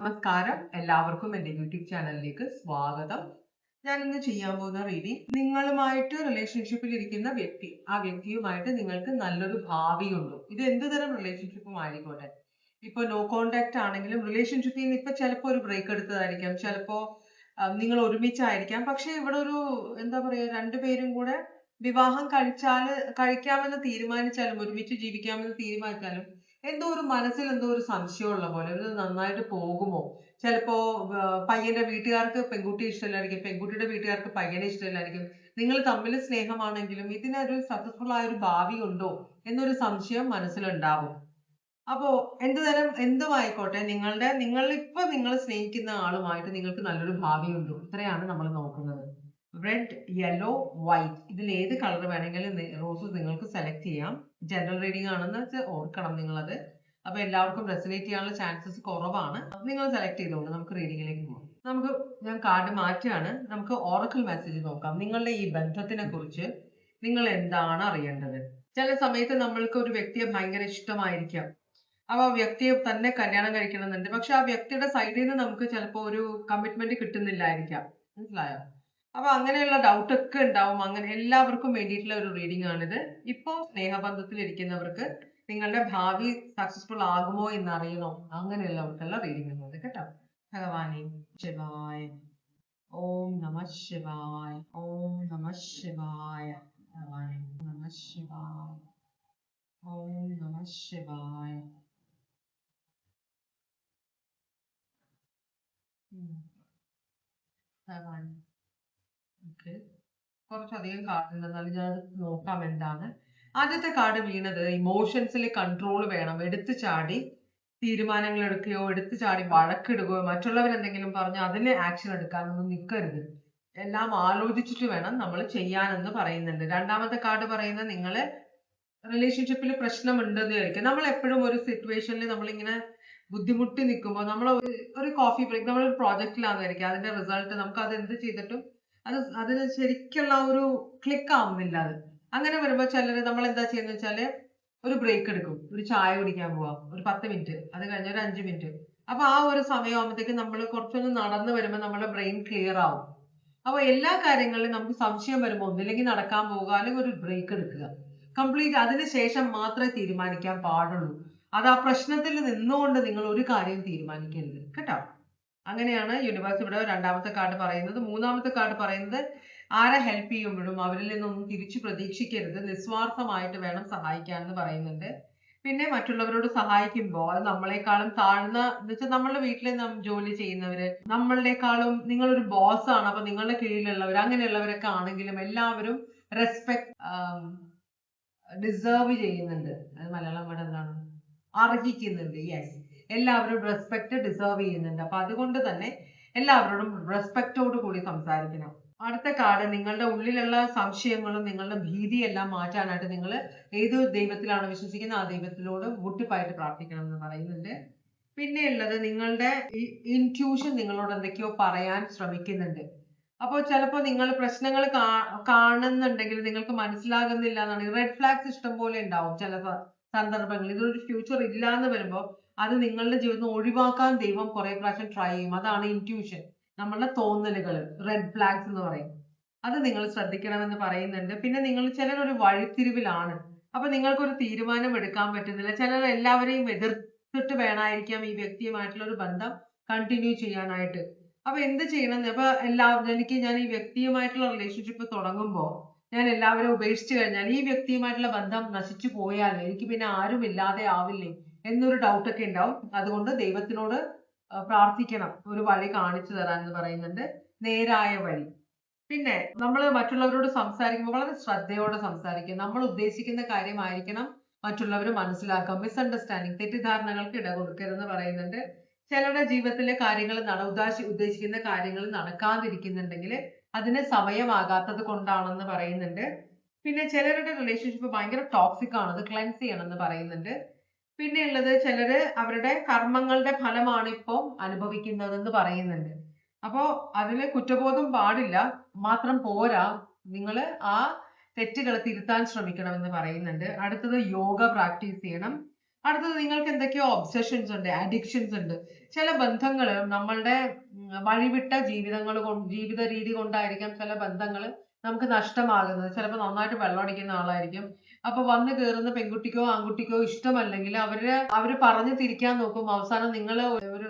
നമസ്കാരം, എല്ലാവർക്കും എൻ്റെ യൂട്യൂബ് ചാനലിലേക്ക് സ്വാഗതം. ഞാൻ ഇന്ന് ചെയ്യാൻ പോകുന്ന റീഡിംഗ്, നിങ്ങളുമായിട്ട് റിലേഷൻഷിപ്പിൽ ഇരിക്കുന്ന വ്യക്തി, ആ വ്യക്തിയുമായിട്ട് നിങ്ങൾക്ക് നല്ലൊരു ഭാവിയുണ്ടോ? ഇത് എന്ത് തരം റിലേഷൻഷിപ്പും ആയിക്കോട്ടെ. ഇപ്പൊ നോ കോണ്ടാക്ട് ആണെങ്കിലും റിലേഷൻഷിപ്പിൽ നിന്ന് ഇപ്പൊ ചിലപ്പോൾ ഒരു ബ്രേക്ക് എടുത്തതായിരിക്കാം, ചിലപ്പോ നിങ്ങൾ ഒരുമിച്ചായിരിക്കാം. പക്ഷെ ഇവിടെ ഒരു എന്താ പറയാ, രണ്ടുപേരും കൂടെ വിവാഹം കഴിക്കാമെന്ന് തീരുമാനിച്ചാലും, ഒരുമിച്ച് ജീവിക്കാമെന്ന് തീരുമാനിച്ചാലും എന്തോ ഒരു മനസ്സിൽ എന്തോ ഒരു സംശയമുള്ള പോലെ, ഇത് നന്നായിട്ട് പോകുമോ? ചിലപ്പോ പയ്യന്റെ വീട്ടുകാർക്ക് പെൺകുട്ടിയെ ഇഷ്ടമില്ലായിരിക്കും, പെൺകുട്ടിയുടെ വീട്ടുകാർക്ക് പയ്യനെ ഇഷ്ടമില്ലായിരിക്കും. നിങ്ങൾ തമ്മിൽ സ്നേഹമാണെങ്കിലും ഇതിനൊരു സക്സസ്ഫുൾ ആയ ഒരു ഭാവി ഉണ്ടോ എന്നൊരു സംശയം മനസ്സിലുണ്ടാവും. അപ്പോ എന്തും ആയിക്കോട്ടെ, നിങ്ങൾ സ്നേഹിക്കുന്ന ആളുമായിട്ട് നിങ്ങൾക്ക് നല്ലൊരു ഭാവി ഉണ്ടോ? ഇത്രയാണ് നമ്മൾ നോക്കുന്നത്. റെഡ്, യെല്ലോ, വൈറ്റ്, ഇതിൽ ഏത് കളർ വേണമെങ്കിലും റോസസ് നിങ്ങൾക്ക് സെലക്ട് ചെയ്യാം. ജനറൽ റീഡിംഗ് ആണെന്ന് വെച്ചാൽ ഓർക്കണം നിങ്ങളത്. അപ്പൊ എല്ലാവർക്കും റെസനേറ്റ് ചെയ്യാനുള്ള ചാൻസസ് കുറവാണ്. നിങ്ങൾ സെലക്ട് ചെയ്തോളൂ. നമുക്ക് റീഡിങ്ങിലേക്ക് പോകാം. ഞാൻ കാർഡ് മാറ്റുകയാണ്. നമുക്ക് ഓറക്കിൾ മെസ്സേജ് നോക്കാം. നിങ്ങളുടെ ഈ ബന്ധത്തിനെ കുറിച്ച് നിങ്ങൾ എന്താണ് അറിയേണ്ടത്? ചില സമയത്ത് നമ്മൾക്ക് ഒരു വ്യക്തിയെ ഭയങ്കര ഇഷ്ടമായിരിക്കാം. അപ്പൊ ആ വ്യക്തിയെ തന്നെ കല്യാണം കഴിക്കണമെന്നുണ്ട്. പക്ഷെ ആ വ്യക്തിയുടെ സൈഡിൽ നിന്ന് നമുക്ക് ചിലപ്പോൾ ഒരു കമ്മിറ്റ്മെന്റ് കിട്ടുന്നില്ലായിരിക്കാം. മനസ്സിലായോ? അപ്പൊ അങ്ങനെയുള്ള ഡൗട്ട് ഒക്കെ ഉണ്ടാവും. അങ്ങനെ എല്ലാവർക്കും വേണ്ടിയിട്ടുള്ള ഒരു റീഡിംഗ് ആണിത്. ഇപ്പോ സ്നേഹബന്ധത്തിൽ ഇരിക്കുന്നവർക്ക് നിങ്ങളുടെ ഭാവി സക്സസ്ഫുൾ ആകുമോ എന്ന് അറിയണോ, അങ്ങനെയുള്ളവർക്കുള്ള റീഡിംഗ് ആണ് കേട്ടോ. ഭഗവാനെ ശിവായ, ഓം നമ ശിവായ, ഓം നമ ശിവായ, ഭഗവാനെ നമ ശിവായ, ഓം നമ ശിവായ. ഭഗവാനെ കുറച്ചധികം കാർഡ് ഉണ്ട്, എന്നാലും ഞാൻ നോക്കാം എന്താണ്. ആദ്യത്തെ കാർഡ് വീണത് ഇമോഷൻസിൽ കൺട്രോൾ വേണം. എടുത്തു ചാടി തീരുമാനങ്ങൾ എടുക്കുകയോ എടുത്തു ചാടി വഴക്കിടുകയോ മറ്റുള്ളവരെന്തെങ്കിലും പറഞ്ഞ് അതിന് ആക്ഷൻ എടുക്കാനൊന്നും നിൽക്കരുത്. എല്ലാം ആലോചിച്ചിട്ട് വേണം നമ്മൾ ചെയ്യാനെന്ന് പറയുന്നുണ്ട്. രണ്ടാമത്തെ കാർഡ് പറയുന്നത് നിങ്ങള് റിലേഷൻഷിപ്പിൽ പ്രശ്നമുണ്ടെന്ന് ചോദിക്കാം. നമ്മൾ എപ്പോഴും ഒരു സിറ്റുവേഷനിൽ നമ്മളിങ്ങനെ ബുദ്ധിമുട്ടി നിൽക്കുമ്പോൾ നമ്മൾ ഒരു കോഫി ബ്രേക്ക്, നമ്മളൊരു പ്രോജക്റ്റിലാണെന്നിരിക്കും, അതിന്റെ റിസൾട്ട് നമുക്ക് അത് എന്ത് ചെയ്തിട്ടും അതിന് ശരിക്കുള്ള ഒരു ക്ലിക്ക് ആവുന്നില്ല. അങ്ങനെ വരുമ്പോൾ ചിലര് നമ്മൾ എന്താ ചെയ്യുന്നത് വെച്ചാല് ഒരു ബ്രേക്ക് എടുക്കും, ഒരു ചായ കുടിക്കാൻ പോവാം, ഒരു 10 മിനിറ്റ്, അത് കഴിഞ്ഞ ഒരു 5 മിനിറ്റ്. അപ്പൊ ആ ഒരു സമയമാകുമ്പോഴത്തേക്ക് നമ്മൾ കുറച്ചൊന്ന് നടന്നു വരുമ്പോൾ നമ്മുടെ ബ്രെയിൻ ക്ലിയർ ആവും. അപ്പൊ എല്ലാ കാര്യങ്ങളിലും നമുക്ക് സംശയം വരുമ്പോൾ ഒന്നില്ലെങ്കിൽ നടക്കാൻ പോവുക, അല്ലെങ്കിൽ ഒരു ബ്രേക്ക് എടുക്കുക. കംപ്ലീറ്റ് അതിനുശേഷം മാത്രമേ തീരുമാനിക്കാൻ പാടുള്ളൂ. അത് ആ പ്രശ്നത്തിൽ നിന്നുകൊണ്ട് നിങ്ങൾ ഒരു കാര്യം തീരുമാനിക്കരുത് കേട്ടോ. അങ്ങനെയാണ് യൂണിവേഴ്സ് ഇവിടെ രണ്ടാമത്തെ കാർഡ് പറയുന്നത്. മൂന്നാമത്തെ കാർഡ് പറയുന്നത് ആരെ ഹെൽപ്പ് ചെയ്യുമ്പോഴും അവരിൽ നിന്നൊന്നും തിരിച്ചു പ്രതീക്ഷിക്കരുത്, നിസ്വാർത്ഥമായിട്ട് വേണം സഹായിക്കാൻ എന്ന് പറയുന്നുണ്ട്. പിന്നെ മറ്റുള്ളവരോട് സഹായിക്കുമ്പോൾ അത് നമ്മളെക്കാളും താഴ്ന്ന എന്ന് വെച്ചാൽ നമ്മളുടെ വീട്ടിൽ ജോലി ചെയ്യുന്നവര്, നമ്മളുടെക്കാളും നിങ്ങളൊരു ബോസ് ആണ്, അപ്പൊ നിങ്ങളുടെ കീഴിലുള്ളവർ അങ്ങനെയുള്ളവരൊക്കെ ആണെങ്കിലും എല്ലാവരും റെസ്പെക്ട് ഡിസേർവ് ചെയ്യുന്നുണ്ട്. അത് മലയാളം വേർഡ് എന്താണ്? അർഹിക്കുന്നുണ്ട്. യെസ്, എല്ലാവരും റെസ്പെക്ട് ഡിസേർവ് ചെയ്യുന്നുണ്ട്. അപ്പൊ അതുകൊണ്ട് തന്നെ എല്ലാവരോടും റെസ്പെക്റ്റോട് കൂടി സംസാരിക്കണം. അടുത്ത കാർഡ് നിങ്ങളുടെ ഉള്ളിലുള്ള സംശയങ്ങളും നിങ്ങളുടെ ഭീതിയെല്ലാം മാറ്റാനായിട്ട് നിങ്ങൾ ഏത് ദൈവത്തിലാണ് വിശ്വസിക്കുന്നത് ആ ദൈവത്തിനോട് മുട്ടിപ്പായിട്ട് പ്രാർത്ഥിക്കണം എന്ന് പറയുന്നുണ്ട്. പിന്നെ ഉള്ളത് നിങ്ങളുടെ ഇൻറ്റ്യൂഷൻ നിങ്ങളോട് എന്തൊക്കെയോ പറയാൻ ശ്രമിക്കുന്നുണ്ട്. അപ്പോൾ ചിലപ്പോൾ നിങ്ങൾ പ്രശ്നങ്ങൾ കാണുന്നുണ്ടെങ്കിൽ നിങ്ങൾക്ക് മനസ്സിലാകുന്നില്ല എന്നാണ്. റെഡ് ഫ്ലാഗ്സ് ഇഷ്ടം പോലെ ഉണ്ടാവും ചില സന്ദർഭങ്ങളിൽ. ഇതൊരു ഫ്യൂച്ചർ ഇല്ല എന്ന് വരുമ്പോൾ അത് നിങ്ങളുടെ ജീവിതം ഒഴിവാക്കാൻ ദൈവം കുറെ പ്രാവശ്യം ട്രൈ ചെയ്യും. അതാണ് ഇൻറ്റ്യൂഷൻ, നമ്മളുടെ തോന്നലുകൾ, റെഡ് ഫ്ലാഗ്സ് എന്ന് പറയും. അത് നിങ്ങൾ ശ്രദ്ധിക്കണമെന്ന് പറയുന്നുണ്ട്. പിന്നെ ചിലരൊരു വഴിത്തിരിവിലാണ്. അപ്പൊ നിങ്ങൾക്കൊരു തീരുമാനം എടുക്കാൻ പറ്റുന്നില്ല. ചിലർ എല്ലാവരെയും എതിർത്തിട്ട് വേണമായിരിക്കാം ഈ വ്യക്തിയുമായിട്ടുള്ള ഒരു ബന്ധം കണ്ടിന്യൂ ചെയ്യാനായിട്ട്. അപ്പൊ എന്ത് ചെയ്യണം? അപ്പൊ ഞാൻ ഈ വ്യക്തിയുമായിട്ടുള്ള റിലേഷൻഷിപ്പ് തുടങ്ങുമ്പോൾ ഞാൻ എല്ലാവരും ഉപേക്ഷിച്ചു കഴിഞ്ഞാൽ ഈ വ്യക്തിയുമായിട്ടുള്ള ബന്ധം നശിച്ചു പോയാൽ എനിക്ക് പിന്നെ ആരും ഇല്ലാതെ ആവില്ലേ എന്നൊരു ഡൗട്ടൊക്കെ ഉണ്ടാവും. അതുകൊണ്ട് ദൈവത്തിനോട് പ്രാർത്ഥിക്കണം ഒരു വഴി കാണിച്ചു തരാൻ എന്ന് പറയുന്നുണ്ട്, നേരായ വഴി. പിന്നെ നമ്മൾ മറ്റുള്ളവരോട് സംസാരിക്കുമ്പോൾ വളരെ ശ്രദ്ധയോടെ സംസാരിക്കുക. നമ്മൾ ഉദ്ദേശിക്കുന്ന കാര്യമായിരിക്കണം മറ്റുള്ളവർ മനസ്സിലാക്കുക. മിസ്അണ്ടർസ്റ്റാൻഡിങ്, തെറ്റിദ്ധാരണകൾക്ക് ഇട കൊടുക്കരുതെന്ന് പറയുന്നുണ്ട്. ചിലരുടെ ജീവിതത്തിലെ കാര്യങ്ങൾ ഉദ്ദേശിക്കുന്ന കാര്യങ്ങൾ നടക്കാതിരിക്കുന്നുണ്ടെങ്കിൽ അതിന് സമയമാകാത്തത് കൊണ്ടാണെന്ന് പറയുന്നുണ്ട്. പിന്നെ ചിലരുടെ റിലേഷൻഷിപ്പ് ഭയങ്കര ടോക്സിക് ആണ്, അത് ക്ലെൻസ് ചെയ്യണമെന്ന് പറയുന്നുണ്ട്. പിന്നെ ഉള്ളത് ചിലര് അവരുടെ കർമ്മങ്ങളുടെ ഫലമാണ് ഇപ്പം അനുഭവിക്കുന്നതെന്ന് പറയുന്നുണ്ട്. അപ്പോ അതില് കുറ്റബോധം പാടില്ല, മാത്രം പോരാ, നിങ്ങൾ ആ തെറ്റുകൾ തിരുത്താൻ ശ്രമിക്കണമെന്ന് പറയുന്നുണ്ട്. അടുത്തത് യോഗ പ്രാക്ടീസ് ചെയ്യണം. അടുത്തത് നിങ്ങൾക്ക് എന്തൊക്കെയോ ഒബ്സഷൻസ് ഉണ്ട്, അഡിക്ഷൻസ് ഉണ്ട്. ചില ബന്ധങ്ങൾ നമ്മളുടെ വഴിവിട്ട ജീവിത രീതി കൊണ്ടായിരിക്കാം ചില ബന്ധങ്ങൾ നമുക്ക് നഷ്ടമാകുന്നത്. ചിലപ്പോൾ നന്നായിട്ട് വെള്ളമടിക്കുന്ന ആളായിരിക്കും. അപ്പൊ വന്ന് കയറുന്ന പെൺകുട്ടിക്കോ ആൺകുട്ടിക്കോ ഇഷ്ടമല്ലെങ്കിൽ അവര് പറഞ്ഞു തിരിക്കാൻ നോക്കും. അവസാനം നിങ്ങൾ ഒരു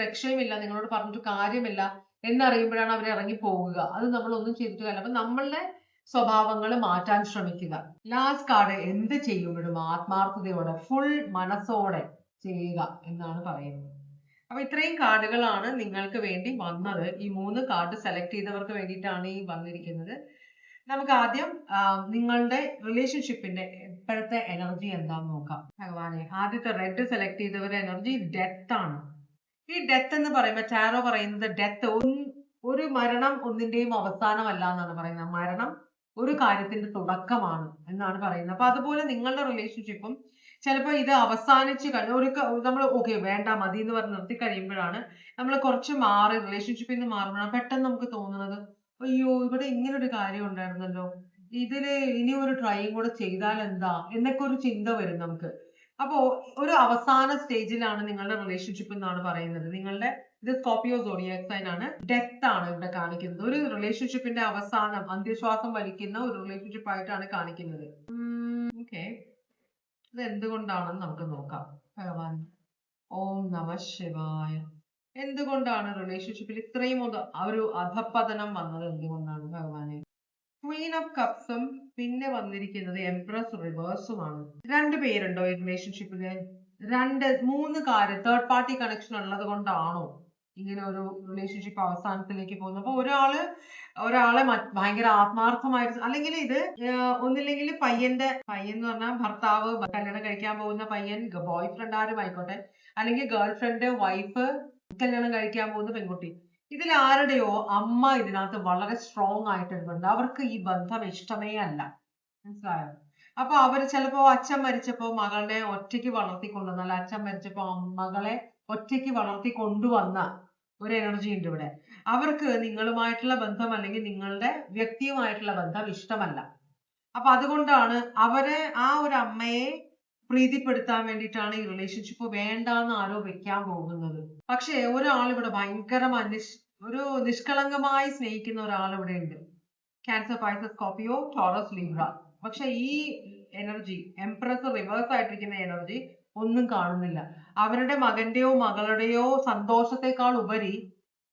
രക്ഷയുമില്ല, നിങ്ങളോട് പറഞ്ഞിട്ട് കാര്യമില്ല എന്നറിയുമ്പോഴാണ് അവർ ഇറങ്ങി പോവുക. അത് നമ്മൾ ഒന്നും ചെയ്തിട്ട് കാര്യമില്ല. അപ്പൊ നമ്മളുടെ സ്വഭാവങ്ങൾ മാറ്റാൻ ശ്രമിക്കുക. ലാസ്റ്റ് കാർഡ് എന്ത് ചെയ്യുമ്പോഴും ആത്മാർത്ഥതയോടെ ഫുൾ മനസ്സോടെ ചെയ്യുക എന്നാണ് പറയുന്നത്. അപ്പൊ ഇത്രയും കാർഡുകളാണ് നിങ്ങൾക്ക് വേണ്ടി വന്നത്. ഈ 3 കാർഡ് സെലക്ട് ചെയ്തവർക്ക് വേണ്ടിയിട്ടാണ് ഈ വന്നിരിക്കുന്നത്. നമുക്ക് ആദ്യം നിങ്ങളുടെ റിലേഷൻഷിപ്പിന്റെ ഇപ്പോഴത്തെ എനർജി എന്താന്ന് നോക്കാം. ഭഗവാനെ, ആദ്യത്തെ റെഡ് സെലക്ട് ചെയ്തവരുടെ എനർജി ഡെത്ത് ആണ്. ഈ ഡെത്ത് എന്ന് പറയുമ്പോൾ ടാരോ പറയുന്നത് ഡെത്ത് ഒരു മരണം ഒന്നിന്റെയും അവസാനമല്ല എന്നാണ് പറയുന്നത്. മരണം ഒരു കാര്യത്തിന്റെ തുടക്കമാണ് എന്നാണ് പറയുന്നത്. അപ്പൊ അതുപോലെ നിങ്ങളുടെ റിലേഷൻഷിപ്പും ചിലപ്പോൾ ഇത് അവസാനിച്ച് നമ്മൾ ഓക്കെ വേണ്ട മതി എന്ന് പറഞ്ഞ് നിർത്തി കഴിയുമ്പോഴാണ് നമ്മൾ കുറച്ച് റിലേഷൻഷിപ്പിൽ നിന്ന് മാറുമ്പോഴാണ് പെട്ടെന്ന് നമുക്ക് തോന്നുന്നത്, അയ്യോ ഇവിടെ ഇങ്ങനെ ഒരു കാര്യം ഉണ്ടായിരുന്നല്ലോ, ഇതില് ഇനി ഒരു ട്രൈയും കൂടെ ചെയ്താൽ എന്താ എന്നൊക്കെ ഒരു ചിന്ത വരും നമുക്ക്. അപ്പോ ഒരു അവസാന സ്റ്റേജിലാണ് നിങ്ങളുടെ റിലേഷൻഷിപ്പ് എന്നാണ് പറയുന്നത്. നിങ്ങളുടെ ഇത് സ്കോർപിയോ സോഡിയാക് സൈൻ ആണ്. ഡെത്ത് ആണ് ഇവിടെ കാണിക്കുന്നത്. ഒരു റിലേഷൻഷിപ്പിന്റെ അവസാനം, അന്ത്യശ്വാസം വലിക്കുന്ന ഒരു റിലേഷൻഷിപ്പ് ആയിട്ടാണ് കാണിക്കുന്നത്. ഓക്കെ, ഇത് എന്തുകൊണ്ടാണെന്ന് നമുക്ക് നോക്കാം. ഭഗവാൻ, ഓം നമ ശിവായ. എന്തുകൊണ്ടാണ് റിലേഷൻഷിപ്പിൽ ഇത്രയും ഒരു അധപ്പതനം വന്നത്? എന്തുകൊണ്ടാണ് ഭഗവാനെ? ക്വീൻ ഓഫ് കപ്സും പിന്നെ വന്നിരിക്കുന്നത് എംപ്രസ് റിവേഴ്സുമാണ്. 2 പേരുണ്ടോ ഈ റിലേഷൻഷിപ്പില്? 3 കാര്യം തേർഡ് പാർട്ടി കണക്ഷൻ ഉള്ളത് കൊണ്ടാണോ ഇങ്ങനെ ഒരു റിലേഷൻഷിപ്പ് അവസാനത്തിലേക്ക് പോകുന്നത്? അപ്പൊ ഒരാളെ ഭയങ്കര ആത്മാർത്ഥമായിട്ട്, അല്ലെങ്കിൽ ഇത് ഒന്നില്ലെങ്കിൽ പയ്യൻ എന്ന് പറഞ്ഞാൽ ഭർത്താവ്, കല്യാണം കഴിക്കാൻ പോകുന്ന പയ്യൻ, ബോയ് ഫ്രണ്ട് ആരും ആയിക്കോട്ടെ, അല്ലെങ്കിൽ ഗേൾ ഫ്രണ്ട്, വൈഫ്, കല്യാണം കഴിക്കാൻ പോകുന്ന പെൺകുട്ടി, ഇതിൽ ആരുടെയോ അമ്മ ഇതിനകത്ത് വളരെ സ്ട്രോങ് ആയിട്ടുണ്ട്. അവർക്ക് ഈ ബന്ധം ഇഷ്ടമേ അല്ല. മനസ്സിലായോ? അപ്പൊ അവര് ചിലപ്പോ അച്ഛൻ മരിച്ചപ്പോ മകളെ ഒറ്റയ്ക്ക് വളർത്തിക്കൊണ്ടുവന്ന, അല്ല അച്ഛൻ മരിച്ചപ്പോ മകളെ ഒറ്റയ്ക്ക് വളർത്തി കൊണ്ടുവന്ന ഒരു എനർജി ഉണ്ട് ഇവിടെ. അവർക്ക് നിങ്ങളുമായിട്ടുള്ള ബന്ധം അല്ലെങ്കിൽ നിങ്ങളുടെ വ്യക്തിയുമായിട്ടുള്ള ബന്ധം ഇഷ്ടമല്ല. അപ്പൊ അതുകൊണ്ടാണ് അവര് ആ ഒരു അമ്മയെ പ്രീതിപ്പെടുത്താൻ വേണ്ടിയിട്ടാണ് ഈ റിലേഷൻഷിപ്പ് വേണ്ടാന്ന് ആരോ വെക്കാൻ പോകുന്നത്. പക്ഷെ ഒരാൾ ഇവിടെ ഒരു നിഷ്കളങ്കമായി സ്നേഹിക്കുന്ന ഒരാൾ ഇവിടെ ഉണ്ട്. Cancer, Pisces, Scorpio, Taurus, Libra. പക്ഷെ ഈ എനർജി, എംപ്രസ് റിവേഴ്സ് ആയിട്ടിരിക്കുന്ന എനർജി ഒന്നും കാണുന്നില്ല. അവരുടെ മകന്റെയോ മകളുടെയോ സന്തോഷത്തെക്കാൾ ഉപരി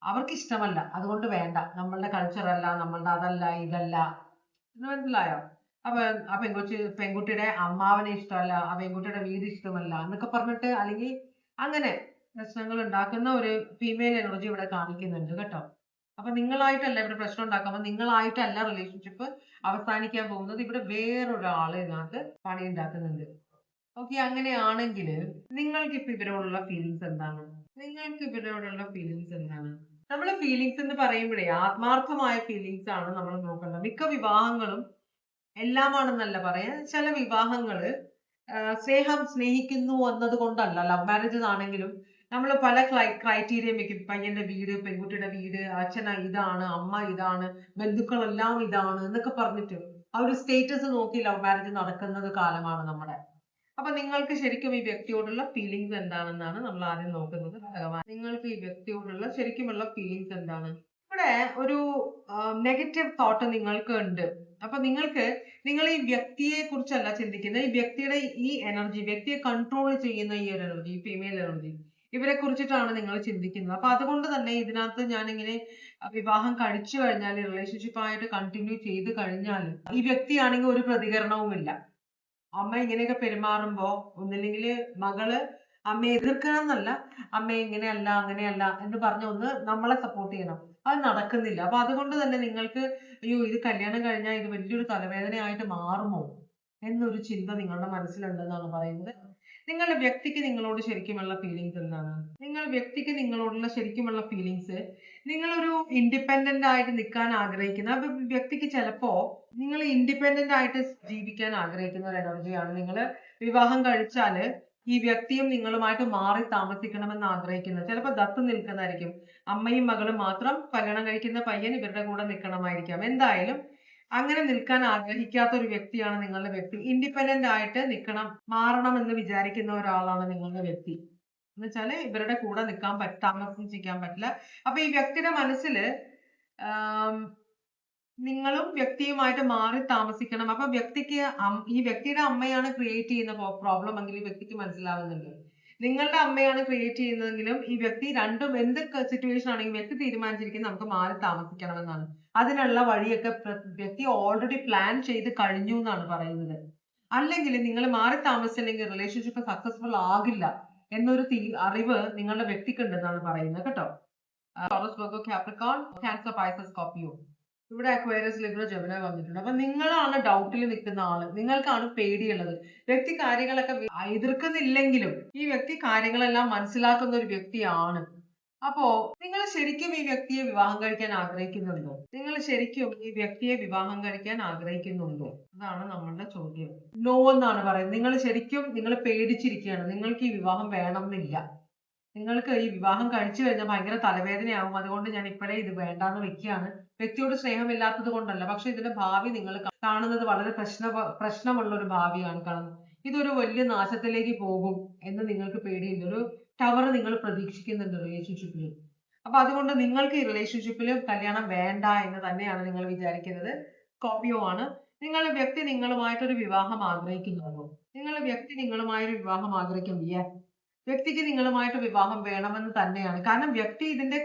അവർക്ക് ഇഷ്ടമല്ല. അതുകൊണ്ട് വേണ്ട, നമ്മളുടെ കൾച്ചർ അല്ല, നമ്മളുടെ അതല്ല ഇതല്ല എന്ന് മനസ്സിലായോ? അപ്പൊ ആ പെൺകുട്ടിയുടെ അമ്മാവനെ ഇഷ്ടമല്ല, ആ പെൺകുട്ടിയുടെ വീട് ഇഷ്ടമല്ല എന്നൊക്കെ പറഞ്ഞിട്ട്, അല്ലെങ്കിൽ അങ്ങനെ പ്രശ്നങ്ങൾ ഉണ്ടാക്കുന്ന ഒരു ഫീമെയിൽ എനർജി ഇവിടെ കാണിക്കുന്നുണ്ട് കേട്ടോ. അപ്പൊ നിങ്ങളായിട്ടല്ല ഇവിടെ പ്രശ്നം ഉണ്ടാക്കുമ്പോ, നിങ്ങളായിട്ടല്ല റിലേഷൻഷിപ്പ് അവസാനിക്കാൻ പോകുന്നത്. ഇവിടെ വേറൊരാള് ഇതിനകത്ത് പണി ഉണ്ടാക്കുന്നുണ്ട്. ഓക്കെ, അങ്ങനെയാണെങ്കിൽ നിങ്ങൾക്ക് ഇപ്പൊ ഇവരോടുള്ള ഫീലിങ്സ് എന്താണ്? നമ്മള് ഫീലിങ്സ് എന്ന് പറയുമ്പോഴേ ആത്മാർത്ഥമായ ഫീലിങ്സ് ആണ് നമ്മൾ നോക്കേണ്ടത്. മിക്ക വിവാഹങ്ങളും എല്ലാമാണെന്നല്ല പറയാൻ, ചില വിവാഹങ്ങള് സ്നേഹിക്കുന്നു എന്നത് കൊണ്ടല്ല. ലവ് മാരേജസ് ആണെങ്കിലും നമ്മൾ പല ക്രൈറ്റീരിയ വെക്കും. പയ്യന്റെ വീട്, പെൺകുട്ടിയുടെ വീട്, അച്ഛൻ ഇതാണ്, അമ്മ ഇതാണ്, ബന്ധുക്കളെല്ലാം ഇതാണ് എന്നൊക്കെ പറഞ്ഞിട്ട് ആ ഒരു സ്റ്റേറ്റസ് നോക്കി ലവ് മാരേജ് നടക്കുന്നത് കാലമാണ് നമ്മുടെ. അപ്പൊ നിങ്ങൾക്ക് ശരിക്കും ഈ വ്യക്തിയോടുള്ള ഫീലിങ്സ് എന്താണെന്നാണ് നമ്മൾ ആദ്യം നോക്കുന്നത്. ഭഗവാൻ, നിങ്ങൾക്ക് ഈ വ്യക്തിയോടുള്ള ശരിക്കുമുള്ള ഫീലിങ്സ് എന്താണ്? ഇവിടെ ഒരു നെഗറ്റീവ് തോട്ട് നിങ്ങൾക്ക് ഉണ്ട്. അപ്പൊ നിങ്ങൾ ഈ വ്യക്തിയെ കുറിച്ചല്ല ചിന്തിക്കുന്നത്, ഈ വ്യക്തിയുടെ ഈ എനർജി, വ്യക്തിയെ കൺട്രോൾ ചെയ്യുന്ന ഈ ഒരു എനർജി, ഫീമെയിൽ എനർജി, ഇവരെ കുറിച്ചിട്ടാണ് നിങ്ങൾ ചിന്തിക്കുന്നത്. അപ്പൊ അതുകൊണ്ട് തന്നെ ഇതിനകത്ത് ഞാനിങ്ങനെ വിവാഹം കഴിച്ചു കഴിഞ്ഞാൽ, റിലേഷൻഷിപ്പ് ആയിട്ട് കണ്ടിന്യൂ ചെയ്ത് കഴിഞ്ഞാൽ ഈ വ്യക്തിയാണെങ്കിൽ ഒരു പ്രതികരണവുമില്ല. അമ്മ ഇങ്ങനെയൊക്കെ പെരുമാറുമ്പോ ഒന്നില്ലെങ്കിൽ മകള് അമ്മയെ എതിർക്കണം എന്നല്ല, അമ്മ ഇങ്ങനെയല്ല അങ്ങനെയല്ല എന്ന് പറഞ്ഞ് ഒന്ന് നമ്മളെ സപ്പോർട്ട് ചെയ്യണം. അത് നടക്കുന്നില്ല. അപ്പൊ അതുകൊണ്ട് തന്നെ നിങ്ങൾക്ക് അയ്യോ ഇത് കല്യാണം കഴിഞ്ഞാൽ ഇത് വലിയൊരു തലവേദനയായിട്ട് മാറുമോ എന്നൊരു ചിന്ത നിങ്ങളുടെ മനസ്സിലുണ്ടെന്നാണ് പറയുന്നത്. നിങ്ങളുടെ വ്യക്തിക്ക് നിങ്ങളോട് ശരിക്കുമുള്ള ഫീലിങ്സ് എന്താണ്? നിങ്ങളോടുള്ള ശരിക്കുമുള്ള ഫീലിങ്സ്, നിങ്ങളൊരു ഇൻഡിപെൻഡന്റ് ആയിട്ട് നിൽക്കാൻ ആഗ്രഹിക്കുന്ന വ്യക്തിക്ക് ചിലപ്പോ നിങ്ങൾ ഇൻഡിപെൻഡന്റ് ആയിട്ട് ജീവിക്കാൻ ആഗ്രഹിക്കുന്ന ഒരു എനർജിയാണ്. നിങ്ങൾ വിവാഹം കഴിച്ചാല് ഈ വ്യക്തിയും നിങ്ങളുമായിട്ട് മാറി താമസിക്കണമെന്ന് ആഗ്രഹിക്കുന്നത്. ചിലപ്പോൾ ദത്ത് നിൽക്കുന്നതായിരിക്കും. അമ്മയും മകളും മാത്രം, കല്യാണം കഴിക്കുന്ന പയ്യൻ ഇവരുടെ കൂടെ നിൽക്കണമായിരിക്കാം. എന്തായാലും അങ്ങനെ നിൽക്കാൻ ആഗ്രഹിക്കാത്ത ഒരു വ്യക്തിയാണ് നിങ്ങളുടെ വ്യക്തി. ഇൻഡിപെൻഡന്റ് ആയിട്ട് നിൽക്കണം, മാറണം എന്ന് വിചാരിക്കുന്ന ഒരാളാണ് നിങ്ങളുടെ വ്യക്തി. എന്ന് വെച്ചാല് ഇവരുടെ കൂടെ നിൽക്കാൻ താമസിക്കാൻ പറ്റില്ല. അപ്പൊ ഈ വ്യക്തിയുടെ മനസ്സില് നിങ്ങളും വ്യക്തിയുമായിട്ട് മാറി താമസിക്കണം. അപ്പൊ വ്യക്തിക്ക് ഈ വ്യക്തിയുടെ അമ്മയാണ് ക്രിയേറ്റ് ചെയ്യുന്ന പ്രോബ്ലം എങ്കിൽ ഈ വ്യക്തിക്ക് മനസ്സിലാവുന്നുണ്ട്. നിങ്ങളുടെ അമ്മയാണ് ക്രിയേറ്റ് ചെയ്യുന്നതെങ്കിലും ഈ വ്യക്തി രണ്ടും എന്ത് സിറ്റുവേഷൻ ആണെങ്കിലും വ്യക്തി തീരുമാനിച്ചിരിക്കുന്നത് നമുക്ക് മാറി താമസിക്കണമെന്നാണ്. അതിനുള്ള വഴിയൊക്കെ വ്യക്തി ഓൾറെഡി പ്ലാൻ ചെയ്ത് കഴിഞ്ഞു എന്നാണ് പറയുന്നത്. അല്ലെങ്കിൽ നിങ്ങൾ മാറി താമസിച്ചില്ലെങ്കിൽ റിലേഷൻഷിപ്പ് സക്സസ്ഫുൾ ആകില്ല എന്നൊരു അറിവ് നിങ്ങളുടെ വ്യക്തിക്കുണ്ടെന്നാണ് പറയുന്നത് കേട്ടോ. Taurus, Virgo, Capricorn, Cancer, Pisces, Scorpio. ഇവിടെ അക്വേറിയസ്, ലിബ്ര, ജെമിനി വന്നിട്ടുണ്ട്. അപ്പൊ നിങ്ങളാണ് ഡൗട്ടിൽ നിൽക്കുന്ന ആള്, നിങ്ങൾക്കാണ് പേടിയുള്ളത്. വ്യക്തി കാര്യങ്ങളൊക്കെ എതിർക്കുന്നില്ലെങ്കിലും ഈ വ്യക്തി കാര്യങ്ങളെല്ലാം മനസ്സിലാക്കുന്ന ഒരു വ്യക്തിയാണ്. അപ്പോ നിങ്ങൾ ശരിക്കും ഈ വ്യക്തിയെ വിവാഹം കഴിക്കാൻ ആഗ്രഹിക്കുന്നുണ്ടോ? നിങ്ങൾ ശരിക്കും ഈ വ്യക്തിയെ വിവാഹം കഴിക്കാൻ ആഗ്രഹിക്കുന്നുണ്ടോ? അതാണ് നമ്മളുടെ ചോദ്യം. നോ എന്നാണ് പറയുന്നത്. നിങ്ങൾ ശരിക്കും നിങ്ങൾ പേടിച്ചിരിക്കുകയാണ്. നിങ്ങൾക്ക് ഈ വിവാഹം വേണമെന്നില്ല. നിങ്ങൾക്ക് ഈ വിവാഹം കഴിച്ചു കഴിഞ്ഞാൽ ഭയങ്കര തലവേദനയാവും. അതുകൊണ്ട് ഞാൻ ഇപ്പോഴേ ഇത് വേണ്ടാന്ന് വെക്കുകയാണ്. വ്യക്തിയോട് സ്നേഹമില്ലാത്തത് കൊണ്ടല്ല, പക്ഷെ ഇതിന്റെ ഭാവി നിങ്ങൾ കാണുന്നത് വളരെ പ്രശ്നമുള്ള ഒരു ഭാവിയാണ് കാണുന്നത്. ഇതൊരു വലിയ നാശത്തിലേക്ക് പോകും എന്ന് നിങ്ങൾക്ക് പേടിയില്ല. ഒരു ടവർ നിങ്ങൾ പ്രതീക്ഷിക്കുന്നുണ്ട് റിലേഷൻഷിപ്പിൽ. അപ്പൊ അതുകൊണ്ട് നിങ്ങൾക്ക് ഈ റിലേഷൻഷിപ്പിൽ കല്യാണം വേണ്ട എന്ന് തന്നെയാണ് നിങ്ങൾ വിചാരിക്കുന്നത്. സ്കോർപിയോ ആണ്. നിങ്ങളുടെ വ്യക്തി നിങ്ങളുമായിട്ടൊരു വിവാഹം ആഗ്രഹിക്കുന്നുണ്ടോ? നിങ്ങളുടെ വ്യക്തി നിങ്ങളുമായൊരു വിവാഹം ആഗ്രഹിക്കുന്നു. വ്യക്തിക്ക് നിങ്ങളുമായിട്ട് വിവാഹം വേണമെന്ന് തന്നെയാണ്. കാരണം വ്യക്തി ഇതിന്റെ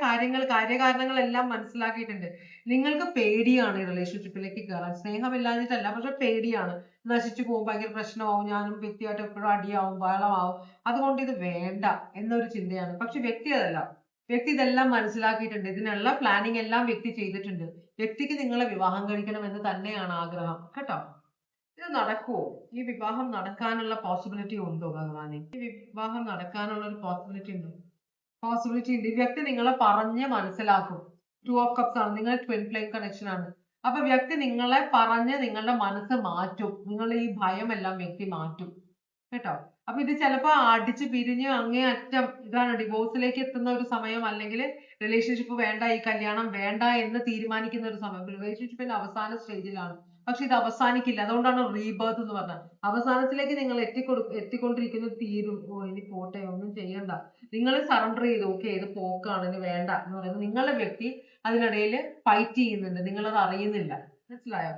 കാര്യകാരണങ്ങളെല്ലാം മനസ്സിലാക്കിയിട്ടുണ്ട്. നിങ്ങൾക്ക് പേടിയാണ് ഈ റിലേഷൻഷിപ്പിലേക്ക് കയറാൻ. സ്നേഹമില്ലാഞ്ഞിട്ടല്ല, പക്ഷെ പേടിയാണ്. നശിച്ചു പോകും, ഭയങ്കര പ്രശ്നമാവും, ഞാനും വ്യക്തിയായിട്ട് എപ്പോഴും അടിയാവും, ബഹളമാവും, അതുകൊണ്ട് ഇത് വേണ്ട എന്നൊരു ചിന്തയാണ്. പക്ഷെ വ്യക്തി അതല്ല. വ്യക്തി ഇതെല്ലാം മനസ്സിലാക്കിയിട്ടുണ്ട്. ഇതിനുള്ള പ്ലാനിങ് എല്ലാം വ്യക്തി ചെയ്തിട്ടുണ്ട്. വ്യക്തിക്ക് നിങ്ങളെ വിവാഹം കഴിക്കണം എന്ന് തന്നെയാണ് ആഗ്രഹം കേട്ടോ. ഇത് നടക്കുവോ? ഈ വിവാഹം നടക്കാനുള്ള പോസിബിലിറ്റി ഉണ്ടോ ഭഗവാനെ? ഈ വിവാഹം നടക്കാനുള്ള ഒരു പോസിബിലിറ്റി ഉണ്ടോ? പോസിബിലിറ്റി ഉണ്ട്. ഈ വ്യക്തി നിങ്ങളെ പറഞ്ഞ് മനസ്സിലാക്കും. 2 of Cups ആണ്. നിങ്ങൾ ട്വിൻ ഫ്ലെയിം കണക്ഷൻ ആണ്. അപ്പൊ വ്യക്തി നിങ്ങളെ പറഞ്ഞ് നിങ്ങളുടെ മനസ്സ് മാറ്റും. നിങ്ങളുടെ ഈ ഭയമെല്ലാം വ്യക്തി മാറ്റും കേട്ടോ. അപ്പൊ ഇത് ചിലപ്പോ അടിച്ച് പിരിഞ്ഞ് അങ്ങേ അറ്റം ഇതാണ് ഡിവോഴ്സിലേക്ക് എത്തുന്ന ഒരു സമയം, അല്ലെങ്കിൽ റിലേഷൻഷിപ്പ് വേണ്ട, ഈ കല്യാണം വേണ്ട എന്ന് തീരുമാനിക്കുന്ന ഒരു സമയം. റിലേഷൻഷിപ്പിന്റെ അവസാന സ്റ്റേജിലാണ്. പക്ഷെ ഇത് അവസാനിക്കില്ല. അതുകൊണ്ടാണ് റീബർത്ത് എന്ന് പറഞ്ഞത്. അവസാനത്തിലേക്ക് നിങ്ങൾ എത്തിക്കൊണ്ടിരിക്കുന്നത് തീരും. ഇനി പോട്ടെ, ഒന്നും ചെയ്യണ്ട, നിങ്ങൾ സറണ്ടർ ചെയ്തു, ഓക്കെ ഇത് പോക്കാണ്, ഇനി വേണ്ട എന്ന് പറയുന്നത് നിങ്ങളുടെ വ്യക്തി അതിനിടയിൽ ഫൈറ്റ് ചെയ്യുന്നുണ്ട്. നിങ്ങളത് അറിയുന്നില്ല. മനസ്സിലായോ?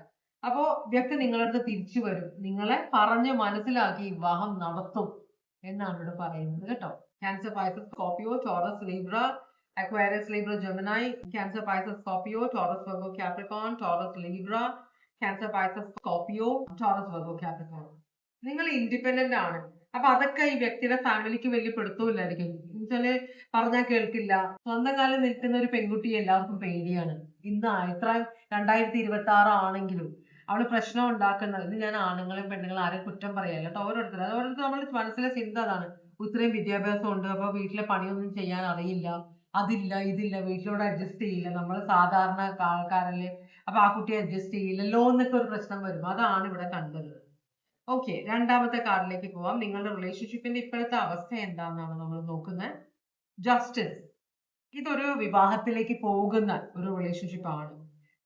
അപ്പോ വ്യക്തി നിങ്ങളുടെ അടുത്ത് തിരിച്ചു വരും. നിങ്ങളെ പറഞ്ഞ് മനസ്സിലാക്കി വിവാഹം നടത്തും എന്നാണ് ഇവിടെ പറയുന്നത് കേട്ടോ. Cancer, Pisces, Scorpio, Taurus, Libra, Aquarius, Libra, Gemini. Cancer, Pisces, Scorpio, Taurus, Virgo, Capricorn, Taurus, Libra, Cancer, Pisces, Scorpio, Taurus, Virgo, Capricorn. നിങ്ങൾ ഇൻഡിപെൻഡന്റ് ആണ്. അപ്പൊ അതൊക്കെ ഈ വ്യക്തിയുടെ ഫാമിലിക്ക് വലിയ പിടുത്തമില്ലായിരിക്കും. എന്നുവെച്ചാല് പറഞ്ഞാൽ കേൾക്കില്ല. സ്വന്തം കാലം നിൽക്കുന്ന ഒരു പെൺകുട്ടി എല്ലാവർക്കും പേടിയാണ്. ഇന്ന് ഇത്ര 2026 ആണെങ്കിലും അവള് പ്രശ്നം ഉണ്ടാക്കുന്നത്. ഇത് ഞാൻ ആണുങ്ങളും പെണ്ണുങ്ങളും ആരെയും കുറ്റം പറയല്ല കേട്ടോ. ഓരോരുത്തർ നമ്മൾ മനസ്സിലെ ചിന്ത അതാണ്. ഇത്രയും വിദ്യാഭ്യാസം ഉണ്ട്, അപ്പൊ വീട്ടിലെ പണിയൊന്നും ചെയ്യാൻ അറിയില്ല, അതില്ല ഇതില്ല, വീട്ടിലോട് അഡ്ജസ്റ്റ് ചെയ്യില്ല, നമ്മൾ സാധാരണ ആൾക്കാരല്ലേ, അപ്പൊ ആ കുട്ടി അഡ്ജസ്റ്റ് ചെയ്യില്ലല്ലോ എന്നൊക്കെ ഒരു പ്രശ്നം വരും. അതാണ് ഇവിടെ കണ്ടത്. ഓക്കെ, രണ്ടാമത്തെ കാർഡിലേക്ക് പോവാം. നിങ്ങളുടെ റിലേഷൻഷിപ്പിന്റെ ഇപ്പോഴത്തെ അവസ്ഥ എന്താണെന്നാണ് നമ്മൾ നോക്കുന്നത്. ജസ്റ്റിസ്. ഇതൊരു വിവാഹത്തിലേക്ക് പോകുന്ന ഒരു റിലേഷൻഷിപ്പ് ആണ്.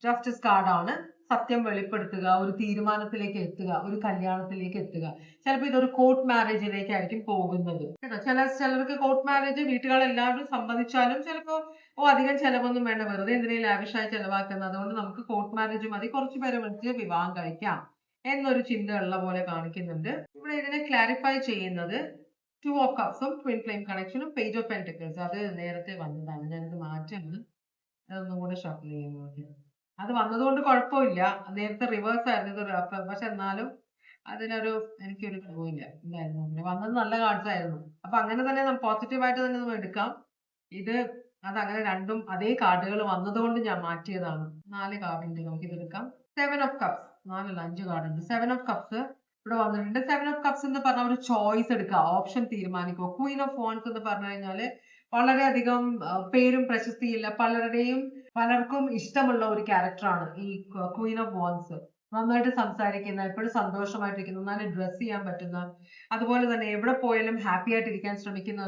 ജസ്റ്റിസ് കാർഡാണ്. സത്യം വെളിപ്പെടുത്തുക, ഒരു തീരുമാനത്തിലേക്ക് എത്തുക, ഒരു കല്യാണത്തിലേക്ക് എത്തുക. ചിലപ്പോൾ ഇതൊരു കോർട്ട് മാരേജിലേക്കായിരിക്കും പോകുന്നത് കേട്ടോ. ചിലർക്ക് കോർട്ട് മാരേജ് വീട്ടുകാരെല്ലാവരും സമ്മതിച്ചാലും ചിലപ്പോൾ അധികം ചെലവൊന്നും വേണ്ട, വെറുതെ എന്തിനേലും ലാവിഷായി ചെലവാക്കുന്നത്, അതുകൊണ്ട് നമുക്ക് കോർട്ട് മാരേജ് മതി, കുറച്ചു പേരെ വിളിച്ച് വിവാഹം കഴിക്കാം എന്നൊരു ചിന്ത ഉള്ള പോലെ കാണിക്കുന്നുണ്ട്. ഇവിടെ ഇതിനെ ക്ലാരിഫൈ ചെയ്യുന്നത് 2 of Cups ഉം ട്വിൻ ഫ്ലെയിം കണക്ഷനും പേജ് ഓഫ് പെന്റക്കിൾസ്. അത് നേരത്തെ വന്നതാണ്. ഞാനിത് മാറ്റാണ്. അതൊന്നും കൂടെ ഷഫിൾ ചെയ്യുന്നുണ്ട്. അത് വന്നതുകൊണ്ട് കുഴപ്പമില്ല. നേരത്തെ റിവേഴ്സ് ആയിരുന്നു ഇത്. പക്ഷെ എന്നാലും അതിനൊരു എനിക്കൊരു ഇല്ല ഇല്ലായിരുന്നു. വന്നത് നല്ല കാർഡ്സ് ആയിരുന്നു. അപ്പൊ അങ്ങനെ തന്നെ പോസിറ്റീവായിട്ട് തന്നെ നമ്മൾ എടുക്കാം. ഇത് അതങ്ങനെ രണ്ടും അതേ കാർഡുകൾ വന്നതുകൊണ്ട് ഞാൻ മാറ്റിയതാണ്. 4 കാർഡുണ്ട്, നമുക്ക് ഇതെടുക്കാം. 7 of Cups, 4 5 കാർഡ് ഉണ്ട്. 7 of Cups ഇവിടെ വന്നിട്ടുണ്ട്. 7 of Cups എന്ന് പറഞ്ഞാൽ ഒരു ചോയ്സ് എടുക്കുക, ഓപ്ഷൻ തീരുമാനിക്കുക. Queen of Wands എന്ന് പറഞ്ഞു കഴിഞ്ഞാല് വളരെയധികം പേരും പ്രശസ്തിയില്ല, പലർക്കും ഇഷ്ടമുള്ള ഒരു ക്യാരക്ടറാണ് ഈ Queen of Wands. നന്നായിട്ട് സംസാരിക്കുന്ന, എപ്പോഴും സന്തോഷമായിട്ടിരിക്കുന്ന, നന്നായി ഡ്രസ് ചെയ്യാൻ പറ്റുന്ന, അതുപോലെ തന്നെ എവിടെ പോയാലും ഹാപ്പി ആയിട്ടിരിക്കാൻ ശ്രമിക്കുന്ന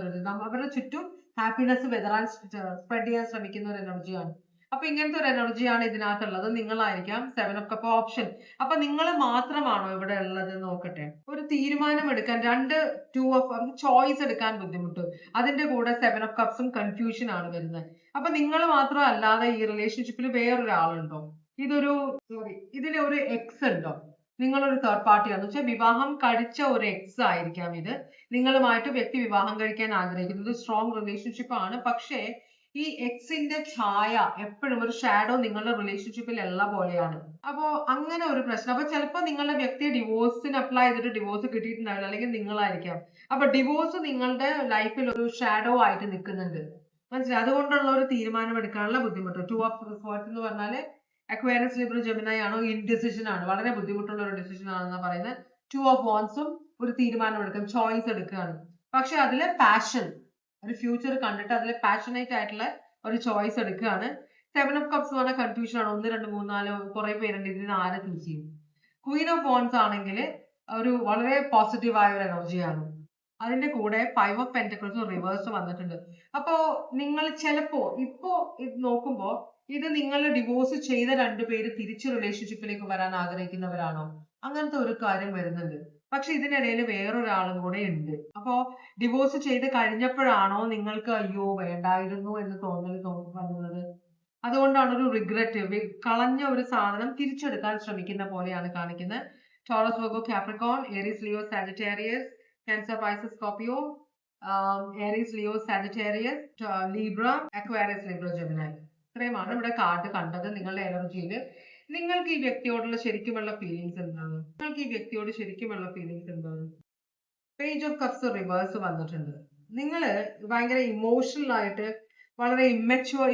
അവരുടെ ചുറ്റും ഹാപ്പിനെസ് സ്പ്രെഡ് ചെയ്യാൻ ശ്രമിക്കുന്ന ഒരു എനർജിയാണ്. അപ്പൊ ഇങ്ങനത്തെ ഒരു എനർജിയാണ് ഇതിനകത്തുള്ളത്. നിങ്ങളായിരിക്കാം 7 ഓഫ് കപ്പ് ഓപ്ഷൻ. അപ്പൊ നിങ്ങൾ മാത്രമാണോ ഇവിടെ ഉള്ളത് നോക്കട്ടെ. ഒരു തീരുമാനം എടുക്കാൻ ടു ഓഫ് ചോയ്സ് എടുക്കാൻ ബുദ്ധിമുട്ട്. അതിന്റെ കൂടെ 7 ഓഫ് കപ്സും കൺഫ്യൂഷൻ ആണ് വരുന്നത്. അപ്പൊ നിങ്ങൾ മാത്രം അല്ലാതെ ഈ റിലേഷൻഷിപ്പിൽ വേറൊരാളുണ്ടോ? ഇതിൽ ഒരു എക്സ് ഉണ്ടോ? നിങ്ങളൊരു തേർഡ് പാർട്ടിയാന്ന് വെച്ചാൽ വിവാഹം കഴിച്ച ഒരു എക്സ് ആയിരിക്കാം ഇത്. നിങ്ങളുമായിട്ട് വ്യക്തി വിവാഹം കഴിക്കാൻ ആഗ്രഹിക്കുന്നത് സ്ട്രോങ് റിലേഷൻഷിപ്പ് ആണ്. പക്ഷേ ഈ എക്സിന്റെ ഛായ എപ്പോഴും ഒരു ഷാഡോ നിങ്ങളുടെ റിലേഷൻഷിപ്പിൽ ഉള്ള പോലെയാണ്. അപ്പോ അങ്ങനെ ഒരു പ്രശ്നം. അപ്പൊ ചിലപ്പോൾ നിങ്ങളുടെ വ്യക്തിയെ ഡിവോഴ്സിന് അപ്ലൈ ചെയ്തിട്ട് ഡിവോഴ്സ് കിട്ടിയിട്ടുണ്ടാവില്ല, അല്ലെങ്കിൽ നിങ്ങളായിരിക്കാം. അപ്പൊ ഡിവോഴ്സ് നിങ്ങളുടെ ലൈഫിൽ ഒരു ഷാഡോ ആയിട്ട് നിൽക്കുന്നുണ്ട്, മനസ്സിലായി? അതുകൊണ്ടുള്ള ഒരു തീരുമാനം എടുക്കാനുള്ള ബുദ്ധിമുട്ട്. 2 ഓഫ് സ്വർഡ്സ് എന്ന് പറഞ്ഞാല് അക്വേറിയസ്, ലിബ്ര, ജെമിനി ആണോ, ഇൻഡിസിഷൻ ആണ്, വളരെ ബുദ്ധിമുട്ടുള്ള ഒരു ഡിസിഷൻ ആണെന്ന് പറയുന്നത്. 2 ഓഫ് വാൻഡ്സും ഒരു തീരുമാനം എടുക്കും, ചോയ്സ് എടുക്കുകയാണ്. പക്ഷെ അതിലെ പാഷൻ, ഒരു ഫ്യൂച്ചർ കണ്ടിട്ട് അതിൽ പാഷനേറ്റ് ആയിട്ടുള്ള ഒരു ചോയ്സ് എടുക്കുകയാണ്. 7 ഓഫ് കപ്സ് എന്ന് പറഞ്ഞാൽ കൺഫ്യൂഷൻ ആണ്. 1 2 3 4 കുറെ പേരുണ്ട്, ഇതിന് ആരെ ചൂസ് ചെയ്യും? ക്വീൻ ഓഫ് വാൻഡ്സ് ആണെങ്കിൽ ഒരു വളരെ പോസിറ്റീവ് ആയ ഒരു എനർജിയാണ്. അതിന്റെ കൂടെ 5 ഓഫ് പെന്റക്കിൾസ് റിവേഴ്സ് വന്നിട്ടുണ്ട്. അപ്പോ നിങ്ങൾ ചിലപ്പോ ഇപ്പോ ഇത് നോക്കുമ്പോ ഇത് നിങ്ങൾ ഡിവോഴ്സ് ചെയ്ത രണ്ടുപേര് തിരിച്ച് റിലേഷൻഷിപ്പിലേക്ക് വരാൻ ആഗ്രഹിക്കുന്നവരാണോ? അങ്ങനത്തെ ഒരു കാര്യം വരുന്നുണ്ട്. പക്ഷെ ഇതിനിടയിൽ വേറൊരാളും കൂടെ ഉണ്ട്. അപ്പോ ഡിവോഴ്സ് ചെയ്ത് കഴിഞ്ഞപ്പോഴാണോ നിങ്ങൾക്ക് അയ്യോ വേണ്ടായിരുന്നു എന്ന് തോന്നുന്നത്? അതുകൊണ്ടാണ് ഒരു റിഗ്രറ്റ്, കളഞ്ഞ ഒരു സാധനം തിരിച്ചെടുക്കാൻ ശ്രമിക്കുന്ന പോലെയാണ് കാണിക്കുന്നത്. Taurus, Virgo, Capricorn, Aries, Leo, Sagittarius, Cancer, Pisces, Scorpio, Aries, Leo, Sagittarius, Libra, Aquarius, Libra, Gemini. ഇത്രയുമാണ് ഇവിടെ കാർഡ് കണ്ടത്. നിങ്ങളുടെ എനർജിയിൽ നിങ്ങൾക്ക് ഈ വ്യക്തിയോടുള്ള ശരിക്കുമുള്ള ഫീലിങ്സ് എന്താണ്? പേജ് ഓഫ് കപ്സ് റിവേഴ്സ് വന്നിട്ടുണ്ട്. നിങ്ങൾ ഭയങ്കര ഇമോഷണൽ ആയിട്ട്, വളരെ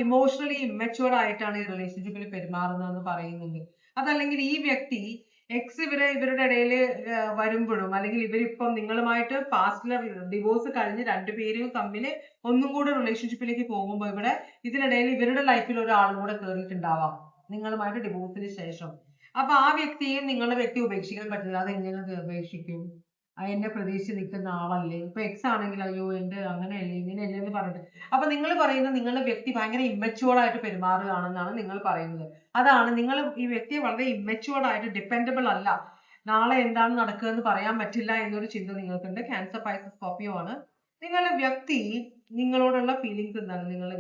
ഇമോഷണലി ഇമ്മച്ചുവർ ആയിട്ടാണ് ഈ റിലേഷൻഷിപ്പിൽ പെരുമാറുന്നതെന്ന് പറയുന്നുണ്ട്. അതല്ലെങ്കിൽ ഈ വ്യക്തി എക്സ് ഇവരുടെ ഇടയിൽ വരുമ്പോഴും, അല്ലെങ്കിൽ ഇവരിപ്പം നിങ്ങളുമായിട്ട് പാസ്റ്റിലെ ഡിവോഴ്സ് കഴിഞ്ഞ് രണ്ടുപേരും തമ്മിൽ ഒന്നും കൂടെ റിലേഷൻഷിപ്പിലേക്ക് പോകുമ്പോൾ ഇതിനിടയിൽ ഇവരുടെ ലൈഫിൽ ഒരാളും കൂടെ കയറിയിട്ടുണ്ടാവാം നിങ്ങളുമായിട്ട് ഡിവോഴ്സിന് ശേഷം. അപ്പൊ ആ വ്യക്തിയെ നിങ്ങളുടെ വ്യക്തി ഉപേക്ഷിക്കാൻ പറ്റില്ല. അതെങ്ങനെ ഉപേക്ഷിക്കും? എന്നെ പ്രതീക്ഷിച്ച് നിൽക്കുന്ന ആളല്ലേ. ഇപ്പൊ എക്സ് ആണെങ്കിൽ അയ്യോ എന്റെ അങ്ങനെയല്ലേ ഇങ്ങനെയല്ലേ എന്ന് പറഞ്ഞിട്ട്, അപ്പൊ നിങ്ങൾ പറയുന്നത് നിങ്ങളുടെ വ്യക്തി ഭയങ്കര ഇമ്മച്ചുവേർഡ് ആയിട്ട് പെരുമാറുകയാണെന്നാണ് നിങ്ങൾ പറയുന്നത്. അതാണ്, നിങ്ങൾ ഈ വ്യക്തിയെ വളരെ ഇമ്മച്ചുവേർഡ് ആയിട്ട്, ഡിപ്പെൻഡബിൾ അല്ല, നാളെ എന്താണ് നടക്കുക എന്ന് പറയാൻ പറ്റില്ല എന്നൊരു ചിന്ത നിങ്ങൾക്കുണ്ട്. ക്യാൻസർ, പൈസസ്, സ്കോർപിയോ ആണ്. നിങ്ങളുടെ വ്യക്തി നിങ്ങളോടുള്ള ഫീലിങ്സ് എന്താണ്? നിങ്ങളുടെ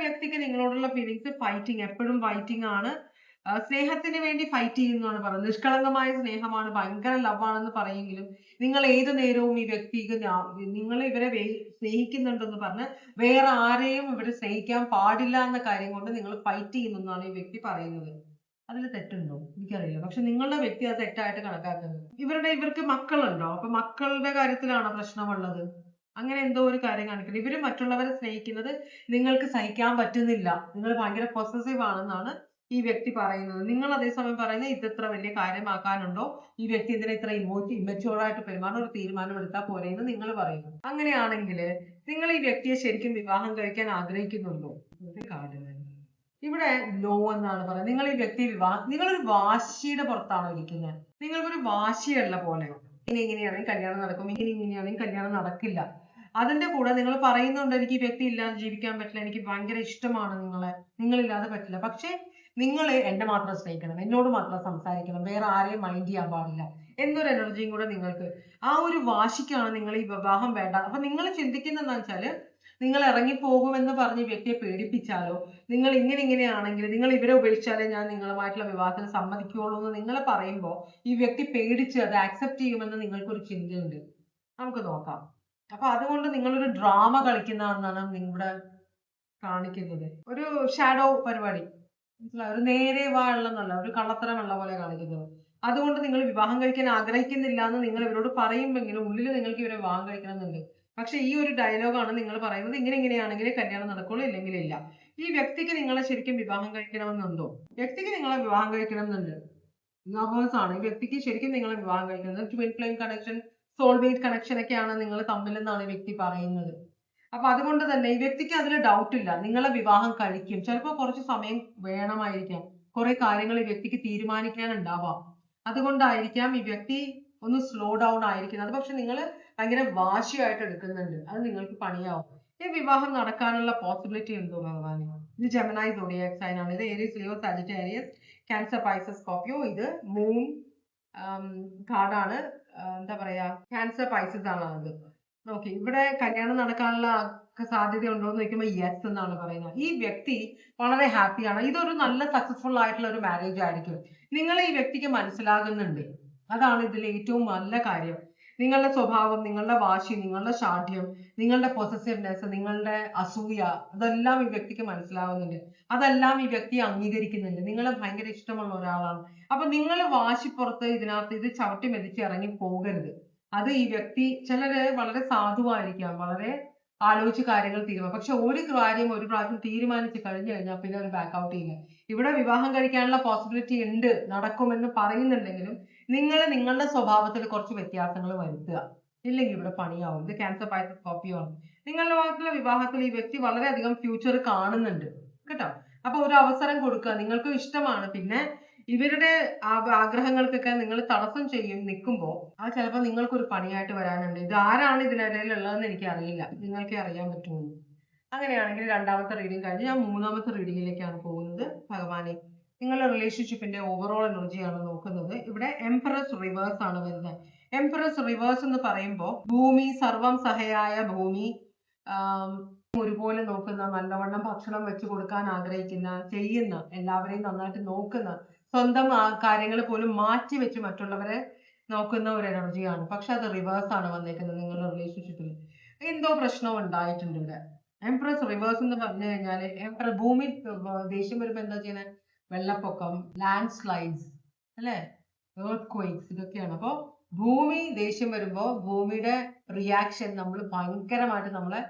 വ്യക്തിക്ക് നിങ്ങളോടുള്ള ഫീലിങ്സ് ഫൈറ്റിംഗ്, എപ്പോഴും ഫൈറ്റിംഗ് ആണ്. സ്നേഹത്തിന് വേണ്ടി ഫൈറ്റ് ചെയ്യുന്നതാണ് പറയുന്നത്. നിഷ്കളങ്കമായ സ്നേഹമാണ്, ഭയങ്കര ലവ് ആണെന്ന് പറയെങ്കിലും നിങ്ങൾ ഏതു നേരവും ഈ വ്യക്തിക്ക് നിങ്ങൾ ഇവരെ സ്നേഹിക്കുന്നുണ്ടെന്ന് പറഞ്ഞ് വേറെ ആരെയും ഇവരെ സ്നേഹിക്കാൻ പാടില്ല എന്ന കാര്യം കൊണ്ട് നിങ്ങൾ ഫൈറ്റ് ചെയ്യുന്നെന്നാണ് ഈ വ്യക്തി പറയുന്നത്. അതിൽ തെറ്റുണ്ടോ എനിക്കറിയില്ല. പക്ഷെ നിങ്ങളുടെ വ്യക്തി അത് തെറ്റായിട്ട് കണക്കാക്കുന്നത്. ഇവർക്ക് മക്കളുണ്ടോ? അപ്പൊ മക്കളുടെ കാര്യത്തിലാണോ പ്രശ്നമുള്ളത്? അങ്ങനെ എന്തോ ഒരു കാര്യം കാണിക്കുന്നത്. ഇവര് മറ്റുള്ളവരെ സ്നേഹിക്കുന്നത് നിങ്ങൾക്ക് സഹിക്കാൻ പറ്റുന്നില്ല, നിങ്ങൾ ഭയങ്കര പൊസസീവ് ആണെന്നാണ് ഈ വ്യക്തി പറയുന്നത്. നിങ്ങൾ അതേസമയം പറയുന്നത് ഇതെത്ര വലിയ കാര്യമാക്കാനുണ്ടോ, ഈ വ്യക്തി എന്തിനാ ഇത്ര ഇമ്മച്ചുവർ ആയിട്ട് പെരുമാറുന്ന, ഒരു തീരുമാനം എടുത്താൽ പോരെ എന്ന് നിങ്ങൾ പറയുന്നു. അങ്ങനെയാണെങ്കിൽ നിങ്ങൾ ഈ വ്യക്തിയെ ശരിക്കും വിവാഹം കഴിക്കാൻ ആഗ്രഹിക്കുന്നുണ്ടോ? ഇവിടെ നോ എന്നാണ് പറയുന്നത്. നിങ്ങൾ ഈ വ്യക്തി നിങ്ങളൊരു വാശിയുടെ പുറത്താണോ ഇരിക്കുന്നത്? നിങ്ങൾക്കൊരു വാശിയുള്ള പോലെയോ, ഇങ്ങനെയാണെങ്കിൽ കല്യാണം നടക്കും, ഇങ്ങനെയാണെങ്കിൽ കല്യാണം നടക്കില്ല. അതിന്റെ കൂടെ നിങ്ങൾ പറയുന്നുണ്ട് എനിക്ക് ഈ വ്യക്തി ഇല്ലാതെ ജീവിക്കാൻ പറ്റില്ല, എനിക്ക് ഭയങ്കര ഇഷ്ടമാണ് നിങ്ങളില്ലാതെ പറ്റില്ല. പക്ഷെ നിങ്ങൾ എന്നെ മാത്രം സ്നേഹിക്കണം, എന്നോട് മാത്രം സംസാരിക്കണം, വേറെ ആരെയും മൈൻഡ് ചെയ്യാൻ പാടില്ല എന്നൊരു എനർജിയും കൂടെ നിങ്ങൾക്ക്. ആ ഒരു വാശിക്കാണ് നിങ്ങൾ ഈ വിവാഹം വേണ്ട. അപ്പൊ നിങ്ങൾ ചിന്തിക്കുന്നതെന്ന് വെച്ചാല് നിങ്ങൾ ഇറങ്ങിപ്പോകുമെന്ന് പറഞ്ഞ് വ്യക്തിയെ പേടിപ്പിച്ചാലോ, നിങ്ങൾ ഇങ്ങനെയാണെങ്കിൽ, നിങ്ങൾ ഇവരെ ഉപേക്ഷിച്ചാലേ ഞാൻ നിങ്ങളുമായിട്ടുള്ള വിവാഹത്തിന് സമ്മതിക്കുള്ളൂ എന്ന് നിങ്ങൾ പറയുമ്പോൾ ഈ വ്യക്തി പേടിച്ച് അത് ആക്സെപ്റ്റ് ചെയ്യുമെന്ന് നിങ്ങൾക്കൊരു ചിന്തയുണ്ട്. നമുക്ക് നോക്കാം. അപ്പൊ അതുകൊണ്ട് നിങ്ങളൊരു ഡ്രാമ കളിക്കുന്നതെന്നാണ് നിങ്ങളുടെ കാണിക്കുന്നത്. ഒരു ഷാഡോ പരിപാടി, ഒരു നേരെ വാഴുള്ളതല്ല, ഒരു കള്ളത്തരമുള്ള പോലെ കാണിക്കുന്നത്. അതുകൊണ്ട് നിങ്ങൾ വിവാഹം കഴിക്കാൻ ആഗ്രഹിക്കുന്നില്ല എന്ന് നിങ്ങൾ ഇവരോട് പറയുമെങ്കിലും ഉള്ളിൽ നിങ്ങൾക്ക് ഇവരെ വിവാഹം കഴിക്കണമെന്നുണ്ട്. പക്ഷെ ഈ ഒരു ഡയലോഗാണ് നിങ്ങൾ പറയുന്നത്, ഇങ്ങനെയാണെങ്കിൽ കല്യാണം നടക്കുള്ളൂ, ഇല്ലെങ്കിൽ ഇല്ല. ഈ വ്യക്തിക്ക് നിങ്ങളെ ശരിക്കും വിവാഹം കഴിക്കണമെന്നുണ്ടോ? വ്യക്തിക്ക് നിങ്ങളെ വിവാഹം കഴിക്കണമെന്നുണ്ട്. ലവേഴ്സ് ആണ്. ഈ വ്യക്തിക്ക് ശരിക്കും നിങ്ങളെ വിവാഹം കഴിക്കുന്നത്. Twin flame connection, soulmate connection ഒക്കെയാണ് നിങ്ങൾ തമ്മിലെന്നാണ് ഈ വ്യക്തി പറയുന്നത്. അപ്പൊ അതുകൊണ്ട് തന്നെ ഈ വ്യക്തിക്ക് അതിൽ ഡൗട്ട് ഇല്ല, നിങ്ങളെ വിവാഹം കഴിക്കും. ചിലപ്പോൾ കുറച്ച് സമയം വേണമായിരിക്കാം, കുറെ കാര്യങ്ങൾ ഈ വ്യക്തിക്ക് തീരുമാനിക്കാനുണ്ടാവാം. അതുകൊണ്ടായിരിക്കാം ഈ വ്യക്തി ഒന്ന് സ്ലോ ഡൗൺ ആയിരിക്കുന്നത്. പക്ഷെ നിങ്ങൾ ഭയങ്കര വാശിയായിട്ട് എടുക്കുന്നുണ്ട്, അത് നിങ്ങൾക്ക് പണിയാവും. ഈ വിവാഹം നടക്കാനുള്ള പോസിബിലിറ്റി ഉണ്ടോ ഭഗവാന്? ഇത് ജെമിനി സോഡിയാക് സൈൻ ആണ്. ഇത് Aries, Leo, Sagittarius, Cancer, Pisces, Scorpio. ഇത് മൂൺ കാർഡാണ്. എന്താ പറയാ, ക്യാൻസർ, പൈസസ് ആണ് അത്. ഓക്കെ, ഇവിടെ കല്യാണം നടക്കാനുള്ള സാധ്യത ഉണ്ടോ എന്ന് ചോദിക്കുമ്പോൾ യെസ് എന്നാണ് പറയുന്നത്. ഈ വ്യക്തി വളരെ ഹാപ്പിയാണ്. ഇതൊരു നല്ല സക്സസ്ഫുൾ ആയിട്ടുള്ള ഒരു മാരേജ് ആയിരിക്കും. നിങ്ങൾ ഈ വ്യക്തിക്ക് മനസ്സിലാകുന്നുണ്ട്, അതാണ് ഇതിൽ ഏറ്റവും നല്ല കാര്യം. നിങ്ങളുടെ സ്വഭാവം, നിങ്ങളുടെ വാശി, നിങ്ങളുടെ ശാഠ്യം, നിങ്ങളുടെ പൊസസീവ്നെസ്, നിങ്ങളുടെ അസൂയ, അതെല്ലാം ഈ വ്യക്തിക്ക് മനസ്സിലാവുന്നുണ്ട്. അതെല്ലാം ഈ വ്യക്തി അംഗീകരിക്കുന്നുണ്ട്. നിങ്ങളെ ഭയങ്കര ഇഷ്ടമുള്ള ഒരാളാണ്. അപ്പൊ നിങ്ങൾ വാശിപ്പുറത്ത് ഇതിനകത്ത് ഇത് ചവിട്ടി മെതിച്ച് ഇറങ്ങി പോകരുത്. അത് ഈ വ്യക്തി, ചിലര് വളരെ സാധുവായിരിക്കാം, വളരെ ആലോചിച്ച് കാര്യങ്ങൾ തീരുമാനം, പക്ഷെ ഒരു കാര്യം ഒരു പ്രാവശ്യം തീരുമാനിച്ച് കഴിഞ്ഞു കഴിഞ്ഞാൽ പിന്നെ ഒരു ബാക്ക് ഔട്ട് ചെയ്യില്ല. ഇവിടെ വിവാഹം കഴിക്കാനുള്ള പോസിബിലിറ്റി ഉണ്ട്, നടക്കുമെന്ന് പറയുന്നുണ്ടെങ്കിലും നിങ്ങൾ നിങ്ങളുടെ സ്വഭാവത്തിൽ കുറച്ച് വ്യത്യാസങ്ങൾ വരുത്തുക, ഇല്ലെങ്കിൽ ഇവിടെ പണിയാവും. ഇത് ക്യാൻസർ, പൈസസ്, സ്കോർപ്പിയോ ആണ്. നിങ്ങളുടെ ഭാഗത്തുള്ള വിവാഹത്തിൽ ഈ വ്യക്തി വളരെയധികം ഫ്യൂച്ചർ കാണുന്നുണ്ട് കേട്ടോ. അപ്പൊ ഒരു അവസരം കൊടുക്കുക, നിങ്ങൾക്ക് ഇഷ്ടമാണ്. പിന്നെ ഇവരുടെ ആഗ്രഹങ്ങൾക്കൊക്കെ നിങ്ങൾ തടസ്സം ചെയ്യും നിൽക്കുമ്പോൾ അത് ചിലപ്പോൾ നിങ്ങൾക്കൊരു പണിയായിട്ട് വരാനുണ്ട്. ഇത് ആരാണ് ഇതിനിടയിലുള്ളതെന്ന് എനിക്ക് അറിയില്ല, നിങ്ങൾക്കേ അറിയാൻ പറ്റുള്ളൂ. അങ്ങനെയാണെങ്കിൽ രണ്ടാമത്തെ റീഡിംഗ് കഴിഞ്ഞ് ഞാൻ മൂന്നാമത്തെ റീഡിങ്ങിലേക്കാണ് പോകുന്നത്. ഭഗവാനെ, നിങ്ങളുടെ റിലേഷൻഷിപ്പിന്റെ ഓവറോൾ എനർജിയാണ് നോക്കുന്നത്. ഇവിടെ എംപറസ് റിവേഴ്സ് ആണ് വരുന്നത്. എംപറസ് റിവേഴ്സ് എന്ന് പറയുമ്പോൾ ഭൂമി, സർവം സഹയായ ഭൂമി, ഒരുപോലെ നോക്കുന്ന, നല്ലവണ്ണം ഭക്ഷണം വെച്ച് കൊടുക്കാൻ ആഗ്രഹിക്കുന്ന, ചെയ്യുന്ന, എല്ലാവരെയും നന്നായിട്ട് നോക്കുന്ന, സ്വന്തം കാര്യങ്ങൾ പോലും മാറ്റി വെച്ച് മറ്റുള്ളവരെ നോക്കുന്ന ഒരു എനർജിയാണ്. പക്ഷെ അത് റിവേഴ്സ് ആണ് വന്നേക്കുന്നത്. നിങ്ങളുടെ റിലേഷൻഷിപ്പിൽ എന്തോ പ്രശ്നം ഉണ്ടായിട്ടുണ്ട് ഇവിടെ. എംപ്രസ് റിവേഴ്സ് എന്ന് പറഞ്ഞു കഴിഞ്ഞാല് ഭൂമി ദേഷ്യം വരുമ്പോ എന്താ ചെയ്യുന്നത്? വെള്ളപ്പൊക്കം, ലാൻഡ് സ്ലൈഡ്സ്, അല്ലെ, എർത്ത് ക്വേക്സ്, ഇതൊക്കെയാണ്. അപ്പൊ ഭൂമി ദേഷ്യം വരുമ്പോ ഭൂമിയുടെ റിയാക്ഷൻ നമ്മൾ ഭയങ്കരമായിട്ട് നമ്മളെ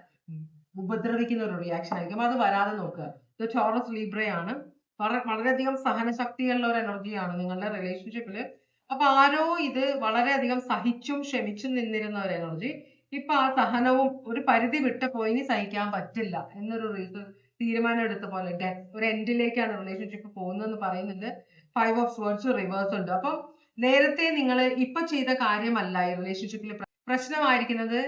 ഉപദ്രവിക്കുന്ന ഒരു റിയാക്ഷൻ ആയിരിക്കും. അത് വരാതെ നോക്കുക. ഇത് ടോറസ് ലീബ്രയാണ്. വളരെയധികം സഹനശക്തിയുള്ള ഒരു എനർജിയാണ് നിങ്ങളുടെ റിലേഷൻഷിപ്പില്. അപ്പൊ ആരോ ഇത് വളരെയധികം സഹിച്ചും ക്ഷമിച്ചും നിന്നിരുന്ന ഒരു എനർജി ഇപ്പൊ ആ സഹനവും ഒരു പരിധി വിട്ടപ്പോ ഇനി സഹിക്കാൻ പറ്റില്ല എന്നൊരു തീരുമാനം എടുത്ത പോലെ ഒരു എൻഡിലേക്കാണ് റിലേഷൻഷിപ്പ് പോകുന്നതെന്ന് പറയുന്നുണ്ട്. 5 ഓഫ് സ്വേർഡ്സ് റിവേഴ്സ് ഉണ്ട്. അപ്പം നേരത്തെ നിങ്ങൾ ഇപ്പൊ ചെയ്ത കാര്യമല്ല ഈ റിലേഷൻഷിപ്പിൽ പ്രശ്നമായിരിക്കുന്നത്.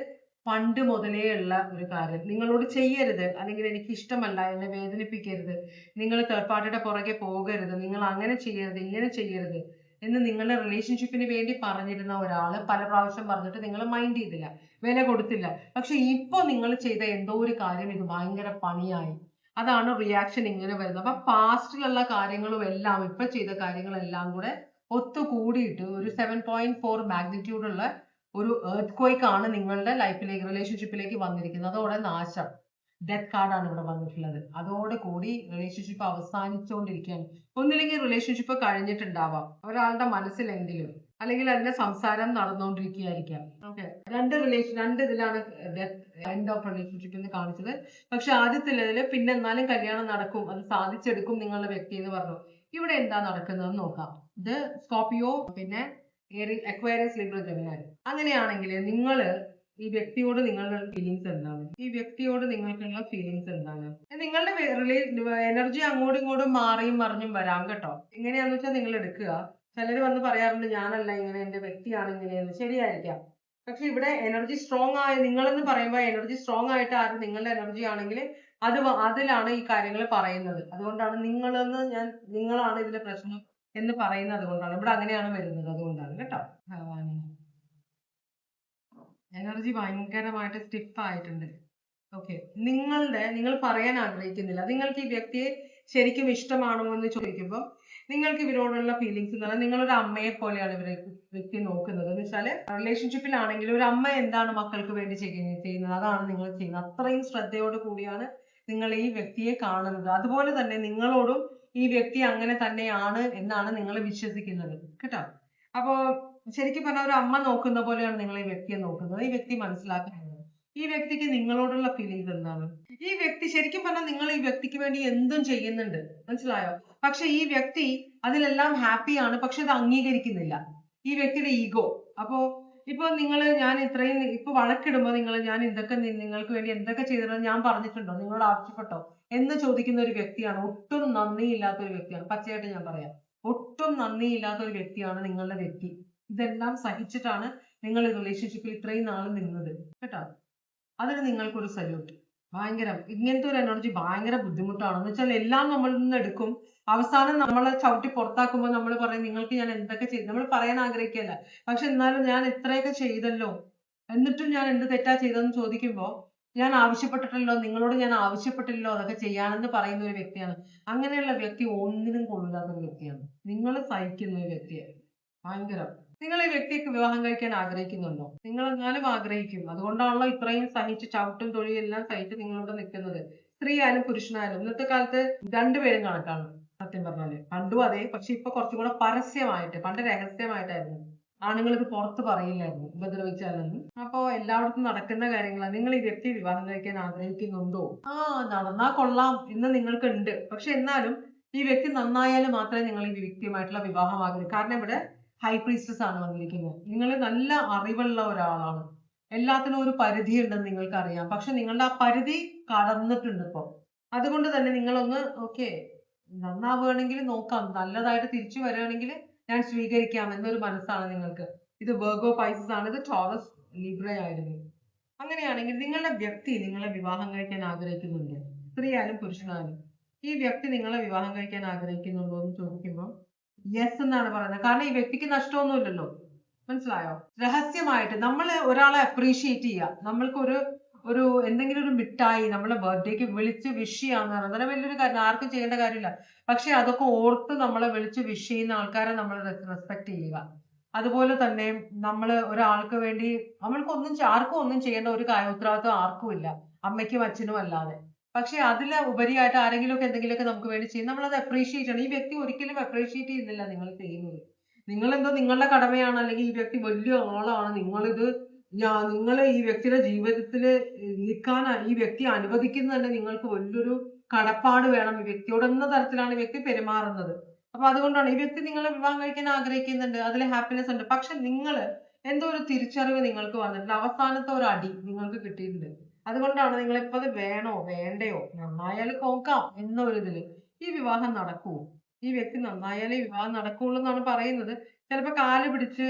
പണ്ട് മുതലേ ഉള്ള ഒരു കാര്യം നിങ്ങളോട് ചെയ്യരുത്, അല്ലെങ്കിൽ എനിക്ക് ഇഷ്ടമല്ല, എന്നെ വേദനിപ്പിക്കരുത്, നിങ്ങൾ തേർഡ് പാർട്ടിയുടെ പുറകെ പോകരുത്, നിങ്ങൾ അങ്ങനെ ചെയ്യരുത്, ഇങ്ങനെ ചെയ്യരുത് എന്ന് നിങ്ങളുടെ റിലേഷൻഷിപ്പിന് വേണ്ടി പറഞ്ഞിരുന്ന ഒരാള് പല പ്രാവശ്യം പറഞ്ഞിട്ട് നിങ്ങൾ മൈൻഡ് ചെയ്തില്ല, വില കൊടുത്തില്ല. പക്ഷെ ഇപ്പൊ നിങ്ങൾ ചെയ്ത എന്തോ ഒരു കാര്യം ഇത് ഭയങ്കര പണിയായി, അതാണ് റിയാക്ഷൻ ഇങ്ങനെ വരുന്നത്. അപ്പൊ പാസ്റ്റിലുള്ള കാര്യങ്ങളും എല്ലാം ഇപ്പൊ ചെയ്ത കാര്യങ്ങളെല്ലാം കൂടെ ഒത്തുകൂടിയിട്ട് ഒരു 7.4 മാഗ്നിറ്റ്യൂഡ് ഉള്ള ഒരു എർത്ത് ക്വേക്ക് ആണ് നിങ്ങളുടെ ലൈഫിലേക്ക്, റിലേഷൻഷിപ്പിലേക്ക് വന്നിരിക്കുന്നത്. അതോടെ നാശം, ഡെത്ത് കാർഡാണ് ഇവിടെ വന്നിട്ടുള്ളത്. അതോടുകൂടി റിലേഷൻഷിപ്പ് അവസാനിച്ചുകൊണ്ടിരിക്കുകയാണ്. ഒന്നില്ലെങ്കിൽ റിലേഷൻഷിപ്പ് കഴിഞ്ഞിട്ടുണ്ടാവാം ഒരാളുടെ മനസ്സിലെങ്കിലും, അല്ലെങ്കിൽ അതിന്റെ സംസാരം നടന്നുകൊണ്ടിരിക്കുകയായിരിക്കാം. ഓക്കെ, രണ്ട് ഇതിലാണ് എൻഡ് ഓഫ് റിലേഷൻഷിപ്പ് എന്ന് കാണിച്ചത്. പക്ഷെ ആദ്യത്തില് പിന്നെ എന്നാലും കല്യാണം നടക്കും, അത് സാധിച്ചെടുക്കും നിങ്ങളുടെ വ്യക്തി എന്ന് പറഞ്ഞു. ഇവിടെ എന്താ നടക്കുന്നതെന്ന് നോക്കാം. ഇത് സ്കോർപ്പിയോ, പിന്നെ അക്വേറിയസ്, ലിബ്ര, ജെമിനി. അങ്ങനെയാണെങ്കിൽ നിങ്ങള് ഈ വ്യക്തിയോട് നിങ്ങളുടെ ഫീലിങ്സ് എന്താണ്? ഈ വ്യക്തിയോട് നിങ്ങൾക്കുള്ള ഫീലിങ്സ് എന്താണ്? നിങ്ങളുടെ എനർജി അങ്ങോട്ടും ഇങ്ങോട്ടും മാറിയും മറിഞ്ഞും വരാം കേട്ടോ. എങ്ങനെയാന്ന് വെച്ചാൽ നിങ്ങൾ എടുക്കുക. ചിലർ വന്ന് പറയാറുണ്ട് ഞാനല്ല ഇങ്ങനെ, എന്റെ വ്യക്തിയാണ് ഇങ്ങനെയെന്ന്. ശരിയായിരിക്കാം. പക്ഷെ ഇവിടെ എനർജി സ്ട്രോങ് ആയ നിങ്ങളെന്ന് പറയുമ്പോൾ എനർജി സ്ട്രോങ് ആയിട്ട് ആരും നിങ്ങളുടെ എനർജി ആണെങ്കിൽ അതിലാണ് ഈ കാര്യങ്ങൾ പറയുന്നത്. അതുകൊണ്ടാണ് നിങ്ങളാണ് ഇതിന്റെ പ്രശ്നം എന്ന് പറയുന്നത്. അതുകൊണ്ടാണ് ഇവിടെ അങ്ങനെയാണ് വരുന്നത്. അതുകൊണ്ടാണ് കേട്ടോ. എനർജി ഭയങ്കരമായിട്ട് സ്റ്റിഫ് ആയിട്ടുണ്ട്. ഓക്കെ, നിങ്ങൾ പറയാൻ ആഗ്രഹിക്കുന്നില്ല. നിങ്ങൾക്ക് ഈ വ്യക്തിയെ ശരിക്കും ഇഷ്ടമാണോ എന്ന് ചോദിക്കുമ്പോൾ നിങ്ങൾക്ക് ഇവരോടുള്ള ഫീലിങ്സ് എന്ന് പറഞ്ഞാൽ നിങ്ങളൊരു അമ്മയെ പോലെയാണ് വ്യക്തി നോക്കുന്നത്. എന്ന് വെച്ചാല് റിലേഷൻഷിപ്പിലാണെങ്കിൽ ഒരു അമ്മ എന്താണ് മക്കൾക്ക് വേണ്ടി ചെയ്യുന്നത് അതാണ് നിങ്ങൾ ചെയ്യുന്നത്. അത്രയും ശ്രദ്ധയോട് കൂടിയാണ് നിങ്ങൾ ഈ വ്യക്തിയെ കാണുന്നത്. അതുപോലെ തന്നെ നിങ്ങളോടും ഈ വ്യക്തി അങ്ങനെ തന്നെയാണ് എന്നാണ് നിങ്ങൾ വിശ്വസിക്കുന്നത് കേട്ടോ. അപ്പോ ശരിക്കും പറഞ്ഞാൽ ഒരു അമ്മ നോക്കുന്ന പോലെയാണ് നിങ്ങൾ ഈ വ്യക്തിയെ നോക്കുന്നത്. ഈ വ്യക്തി മനസ്സിലാക്കുന്നത് ഈ വ്യക്തിക്ക് നിങ്ങളോടുള്ള ഫീലിങ്സ് എന്താണ്. ഈ വ്യക്തി ശരിക്കും പറഞ്ഞാൽ നിങ്ങൾ ഈ വ്യക്തിക്ക് വേണ്ടി എന്തും ചെയ്യുന്നുണ്ട്, മനസ്സിലായോ? പക്ഷെ ഈ വ്യക്തി അതിലെല്ലാം ഹാപ്പിയാണ്, പക്ഷെ അത് അംഗീകരിക്കുന്നില്ല, ഈ വ്യക്തിയുടെ ഈഗോ. അപ്പോ ഇപ്പൊ ഞാൻ ഇത്രയും ഇപ്പൊ വഴക്കിടുമ്പോ ഞാൻ ഇതൊക്കെ നിങ്ങൾക്ക് വേണ്ടി എന്തൊക്കെ ചെയ്തിട്ടുണ്ടെന്ന് ഞാൻ പറഞ്ഞിട്ടുണ്ടോ, നിങ്ങളോട് ആവശ്യപ്പെട്ടോ എന്ന് ചോദിക്കുന്ന ഒരു വ്യക്തിയാണ്. ഒട്ടും നന്ദിയില്ലാത്ത ഒരു വ്യക്തിയാണ്. പച്ചയായിട്ട് ഞാൻ പറയാം, ഒട്ടും നന്ദിയില്ലാത്ത ഒരു വ്യക്തിയാണ് നിങ്ങളുടെ വ്യക്തി. ഇതെല്ലാം സഹിച്ചിട്ടാണ് നിങ്ങൾ ഈ റിലേഷൻഷിപ്പിൽ ഇത്രയും നാൾ നിന്നത് കേട്ടോ. അതിന് നിങ്ങൾക്കൊരു സല്യൂട്ട്. ഭയങ്കരം ഇങ്ങനത്തെ ഒരു എനർജി ഭയങ്കര ബുദ്ധിമുട്ടാണ്. എന്ന് വെച്ചാൽ എല്ലാം നമ്മളിൽ നിന്ന് എടുക്കും, അവസാനം നമ്മളെ ചവിട്ടി പുറത്താക്കുമ്പോൾ നമ്മൾ പറയും നിങ്ങൾക്ക് ഞാൻ എന്തൊക്കെ ചെയ്തു, നമ്മൾ പറയാൻ ആഗ്രഹിക്കല്ല, പക്ഷെ എന്നാലും ഞാൻ ഇത്രയൊക്കെ ചെയ്തല്ലോ, എന്നിട്ടും ഞാൻ എന്ത് തെറ്റാ ചെയ്തതെന്ന് ചോദിക്കുമ്പോൾ ഞാൻ ആവശ്യപ്പെട്ടിട്ടല്ലോ, നിങ്ങളോട് ഞാൻ ആവശ്യപ്പെട്ടില്ലല്ലോ അതൊക്കെ ചെയ്യാനെന്ന് പറയുന്ന ഒരു വ്യക്തിയാണ്. അങ്ങനെയുള്ള വ്യക്തി ഒന്നിനും കൊള്ളില്ലാത്ത ഒരു വ്യക്തിയാണ്. നിങ്ങൾ സഹിക്കുന്ന ഒരു വ്യക്തിയാണ്. ഭയങ്കരം. നിങ്ങൾ ഈ വ്യക്തിക്ക് വിവാഹം കഴിക്കാൻ ആഗ്രഹിക്കുന്നുണ്ടോ? നിങ്ങൾ എങ്ങാനും ആഗ്രഹിക്കും. അതുകൊണ്ടാണല്ലോ ഇത്രയും സഹിച്ച് ചവിട്ടും തൊഴിലും എല്ലാം സഹിച്ച് നിങ്ങളിവിടെ നിൽക്കുന്നത്. സ്ത്രീ ആയാലും പുരുഷനായാലും ഇന്നത്തെ കാലത്ത് രണ്ടുപേരും കണക്കാണ്. സത്യം പറഞ്ഞാല് പണ്ടും അതെ, പക്ഷെ ഇപ്പൊ കുറച്ചും കൂടെ പരസ്യമായിട്ട്, പണ്ട് രഹസ്യമായിട്ടായിരുന്നു, ആണുങ്ങൾ ഇത് പുറത്ത് പറയില്ലായിരുന്നു ഉപദ്രവിച്ചാലൊന്നും. അപ്പൊ എല്ലായിടത്തും നടക്കുന്ന കാര്യങ്ങളാണ്. നിങ്ങൾ ഈ വ്യക്തി വിവാഹം കഴിക്കാൻ ആഗ്രഹിക്കുന്നുണ്ടോ? നടന്നാ കൊള്ളാം എന്ന് നിങ്ങൾക്ക് ഉണ്ട്. പക്ഷെ എന്നാലും ഈ വ്യക്തി നന്നായാലും മാത്രമേ നിങ്ങൾ ഈ വ്യക്തിയുമായിട്ടുള്ള വിവാഹം ആഗ്രഹിക്കൂ. കാരണം ഇവിടെ ഹൈ പ്രീസ്റ്റസ് ആണ് വന്നിരിക്കുന്നത്. നിങ്ങൾ നല്ല അറിവുള്ള ഒരാളാണ്. എല്ലാത്തിനും ഒരു പരിധി ഉണ്ടെന്ന് നിങ്ങൾക്ക് അറിയാം. പക്ഷെ നിങ്ങളുടെ ആ പരിധി കടന്നിട്ടുണ്ട് ഇപ്പൊ. അതുകൊണ്ട് തന്നെ നിങ്ങളൊന്ന് ഓക്കെ, നന്നാവുകയാണെങ്കിൽ നോക്കാം, നല്ലതായിട്ട് തിരിച്ചു വരികയാണെങ്കിൽ ഞാൻ സ്വീകരിക്കാം എന്നൊരു മനസ്സാണ് നിങ്ങൾക്ക്. ഇത് വെർഗോ പൈസസ് ആണ്, ഇത് ടോറസ് ലിബ്ര ആയിരുന്നു. അങ്ങനെയാണെങ്കിൽ നിങ്ങളുടെ വ്യക്തി നിങ്ങളെ വിവാഹം കഴിക്കാൻ ആഗ്രഹിക്കുന്നുണ്ട്, സ്ത്രീ ആയാലും പുരുഷനായാലും. ഈ വ്യക്തി നിങ്ങളെ വിവാഹം കഴിക്കാൻ ആഗ്രഹിക്കുന്നുണ്ടോ എന്ന് ചോദിക്കുമ്പോൾ യെസ് എന്നാണ് പറയുന്നത്. കാരണം ഈ വ്യക്തിക്ക് നഷ്ടമൊന്നുമില്ലല്ലോ. മനസ്സിലായോ? രഹസ്യമായിട്ട് നമ്മൾ ഒരാളെ അപ്രീഷിയേറ്റ് ചെയ്യുക. നമ്മൾക്ക് ഒരു ഒരു എന്തെങ്കിലും ഒരു മിഠായി നമ്മളെ ബർത്ത്ഡേക്ക് വിളിച്ച് വിഷ് ചെയ്യാന്ന് പറയുന്നത് വലിയൊരു കാര്യം, ആർക്കും ചെയ്യേണ്ട കാര്യമില്ല. പക്ഷെ അതൊക്കെ ഓർത്ത് നമ്മളെ വിളിച്ച് വിഷ് ചെയ്യുന്ന ആൾക്കാരെ നമ്മൾ റെസ്പെക്ട് ചെയ്യുക. അതുപോലെ തന്നെ നമ്മൾ ഒരാൾക്ക് വേണ്ടി ആർക്കും ഒന്നും ചെയ്യേണ്ട ഒരു ഉത്തരവാദിത്വം ആർക്കും ഇല്ല, അമ്മയ്ക്കും അച്ഛനും അല്ലാതെ. പക്ഷെ അതിൽ ഉപരിയായിട്ട് ആരെങ്കിലുമൊക്കെ എന്തെങ്കിലുമൊക്കെ നമുക്ക് വേണ്ടി ചെയ്യും, നമ്മളത് അപ്രീഷിയേറ്റ് ചെയ്യണം. ഈ വ്യക്തി ഒരിക്കലും അപ്രീഷിയേറ്റ് ചെയ്യുന്നില്ല നിങ്ങൾ ചെയ്യുന്നത്. നിങ്ങൾ എന്തോ നിങ്ങളുടെ കടമയാണ്, അല്ലെങ്കിൽ ഈ വ്യക്തി വലിയ ആളാണ്, നിങ്ങൾ ഈ വ്യക്തിയുടെ ജീവിതത്തിൽ നിൽക്കാൻ ഈ വ്യക്തി അനുവദിക്കുന്നത് നിങ്ങൾക്ക് വലിയൊരു കടപ്പാട് വേണം ഈ വ്യക്തിയോട് എന്ന തരത്തിലാണ് ഈ വ്യക്തി പെരുമാറുന്നത്. അപ്പൊ അതുകൊണ്ടാണ് ഈ വ്യക്തി നിങ്ങളെ വിവാഹം കഴിക്കാൻ ആഗ്രഹിക്കുന്നുണ്ട്, അതിൽ ഹാപ്പിനെസ് ഉണ്ട്. പക്ഷെ നിങ്ങൾ എന്തോ ഒരു തിരിച്ചറിവ് നിങ്ങൾക്ക് വന്നിട്ടുണ്ട്, അവസാനത്തെ ഒരു അടി നിങ്ങൾക്ക് കിട്ടിയിട്ടുണ്ട്. അതുകൊണ്ടാണ് നിങ്ങൾ ഇപ്പൊ അത് വേണോ വേണ്ടയോ, നന്നായാലും നോക്കാം എന്നൊരിതില് ഈ വിവാഹം നടക്കുമോ, ഈ വ്യക്തി നന്നായാലേ വിവാഹം നടക്കുള്ളൂ എന്നാണ് പറയുന്നത്. ചിലപ്പോ കാല് പിടിച്ച്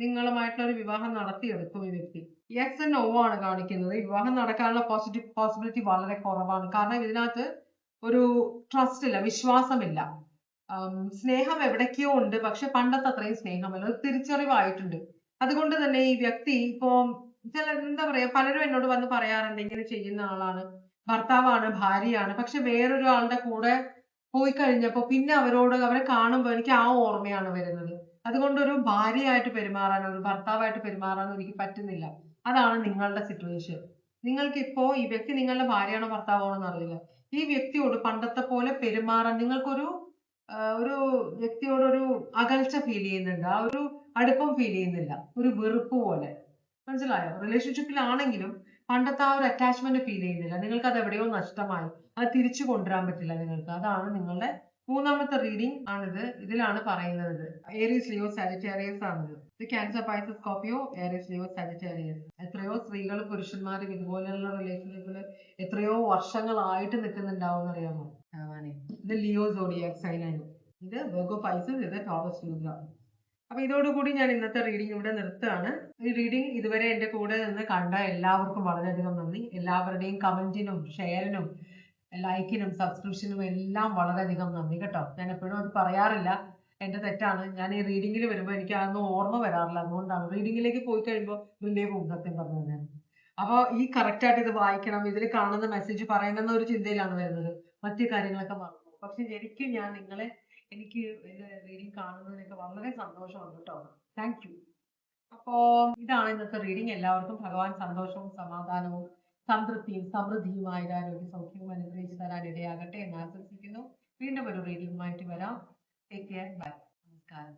നിങ്ങളുമായിട്ടുള്ള ഒരു വിവാഹം നടത്തിയെടുക്കും ഈ വ്യക്തി. യെസ് നോ ആണ് കാണിക്കുന്നത്. ഈ വിവാഹം നടക്കാനുള്ള പോസിബിലിറ്റി വളരെ കുറവാണ്. കാരണം ഇതിനകത്ത് ഒരു ട്രസ്റ്റ് ഇല്ല, വിശ്വാസമില്ല. സ്നേഹം എവിടേക്കോ ഉണ്ട്, പക്ഷെ പണ്ടത്തെ അത്രയും സ്നേഹമല്ല, ഒരു തിരിച്ചറിവായിട്ടുണ്ട്. അതുകൊണ്ട് തന്നെ ഈ വ്യക്തി ഇപ്പൊ എന്താ പറയാ, പലരും എന്നോട് വന്ന് പറയാറുണ്ട് ഇങ്ങനെ ചെയ്യുന്ന ആളാണ്, ഭർത്താവാണ്, ഭാര്യയാണ്, പക്ഷെ വേറൊരു ആളുടെ കൂടെ പോയി കഴിഞ്ഞപ്പോ പിന്നെ അവരെ കാണുമ്പോൾ എനിക്ക് ആ ഓർമ്മയാണ് വരുന്നത്. അതുകൊണ്ട് ഒരു ഭാര്യയായിട്ട് പെരുമാറാനോ ഒരു ഭർത്താവായിട്ട് പെരുമാറാനോ എനിക്ക് പറ്റുന്നില്ല. അതാണ് നിങ്ങളുടെ സിറ്റുവേഷൻ. നിങ്ങൾക്ക് ഇപ്പോ ഈ വ്യക്തി നിങ്ങളുടെ ഭാര്യയാണോ ഭർത്താവാണോ എന്നറിയില്ല. ഈ വ്യക്തിയോട് പണ്ടത്തെ പോലെ പെരുമാറാൻ നിങ്ങൾക്കൊരു ഒരു വ്യക്തിയോട് ഒരു അകൽച്ച ഫീൽ ചെയ്യുന്നുണ്ട്, ആ ഒരു അടുപ്പം ഫീൽ ചെയ്യുന്നില്ല, ഒരു വെറുപ്പ് പോലെ. മനസ്സിലായോ? റിലേഷൻഷിപ്പിലാണെങ്കിലും പണ്ടത്തെ ആ ഒരു അറ്റാച്ച്മെന്റ് ഫീൽ ചെയ്യുന്നില്ല. നിങ്ങൾക്ക് അത് എവിടെയോ നഷ്ടമായി, അത് തിരിച്ചു കൊണ്ടുവരാൻ പറ്റില്ല നിങ്ങൾക്ക്. അതാണ് നിങ്ങളുടെ മൂന്നാമത്തെ റീഡിംഗ് ആണിത്. ഇതിലാണ് പറയുന്നത് ഏരീസ് ലിയോ സാജിറ്റേറിയസ് ആണിത്. ഇത് cancer Pisces Scorpio Aries Leo Sagittarius. എത്രയോ സ്ത്രീകളും പുരുഷന്മാരും ഇതുപോലെയുള്ള റിലേഷൻഷിപ്പില് എത്രയോ വർഷങ്ങളായിട്ട് നിൽക്കുന്നുണ്ടാവും അറിയാമോ? ഇത് ലിയോ സോഡിയാക് സൈൻ ആണ്. ഇത് വെർഗോ പൈസസ്, ഇത് ടോറസ് ലിബ്ര. അപ്പൊ ഇതോടുകൂടി ഞാൻ ഇന്നത്തെ റീഡിംഗ് ഇവിടെ നിർത്തുകയാണ്. ഈ റീഡിംഗ് ഇതുവരെ എന്റെ കൂടെ നിന്ന് കണ്ട എല്ലാവർക്കും വളരെയധികം നന്ദി. എല്ലാവരുടെയും കമന്റിനും ഷെയറിനും ലൈക്കിനും സബ്സ്ക്രിപ്ഷനും എല്ലാം വളരെയധികം നന്ദി കേട്ടോ. ഞാൻ എപ്പോഴും അത് പറയാറില്ല, എന്റെ തെറ്റാണ്. ഞാൻ ഈ റീഡിങ്ങിൽ വരുമ്പോൾ എനിക്ക് അതൊന്നും ഓർമ്മ വരാറില്ല, അതുകൊണ്ടാണ്. റീഡിങ്ങിലേക്ക് പോയി കഴിയുമ്പോൾ വലിയ പോകും സത്യം പറഞ്ഞു. അപ്പൊ ഈ കറക്റ്റ് ആയിട്ട് ഇത് വായിക്കണം, ഇതിൽ കാണുന്ന മെസ്സേജ് പറയണമെന്ന ഒരു ചിന്തയിലാണ് വരുന്നത്, മറ്റു കാര്യങ്ങളൊക്കെ മറന്നു. പക്ഷെ ശരിക്കും എനിക്ക് എന്റെ റീഡിങ് കാണുന്നതിനൊക്കെ വളരെ സന്തോഷമുണ്ട് കേട്ടോ. Thank you. അപ്പോ ഇതാണ് ഇന്നത്തെ റീഡിംഗ്. എല്ലാവർക്കും ഭഗവാൻ സന്തോഷവും സമാധാനവും സംതൃപ്തിയും സമൃദ്ധിയും ആരോഗ്യ സൗഖ്യവും അനുഗ്രഹിച്ചു തരാൻ ഇടയാകട്ടെ എന്ന് ആശംസിക്കുന്നു. വീണ്ടും ഒരു റീഡിംഗുമായിട്ട് വരാം. Take care. ബൈ. നമസ്കാരം.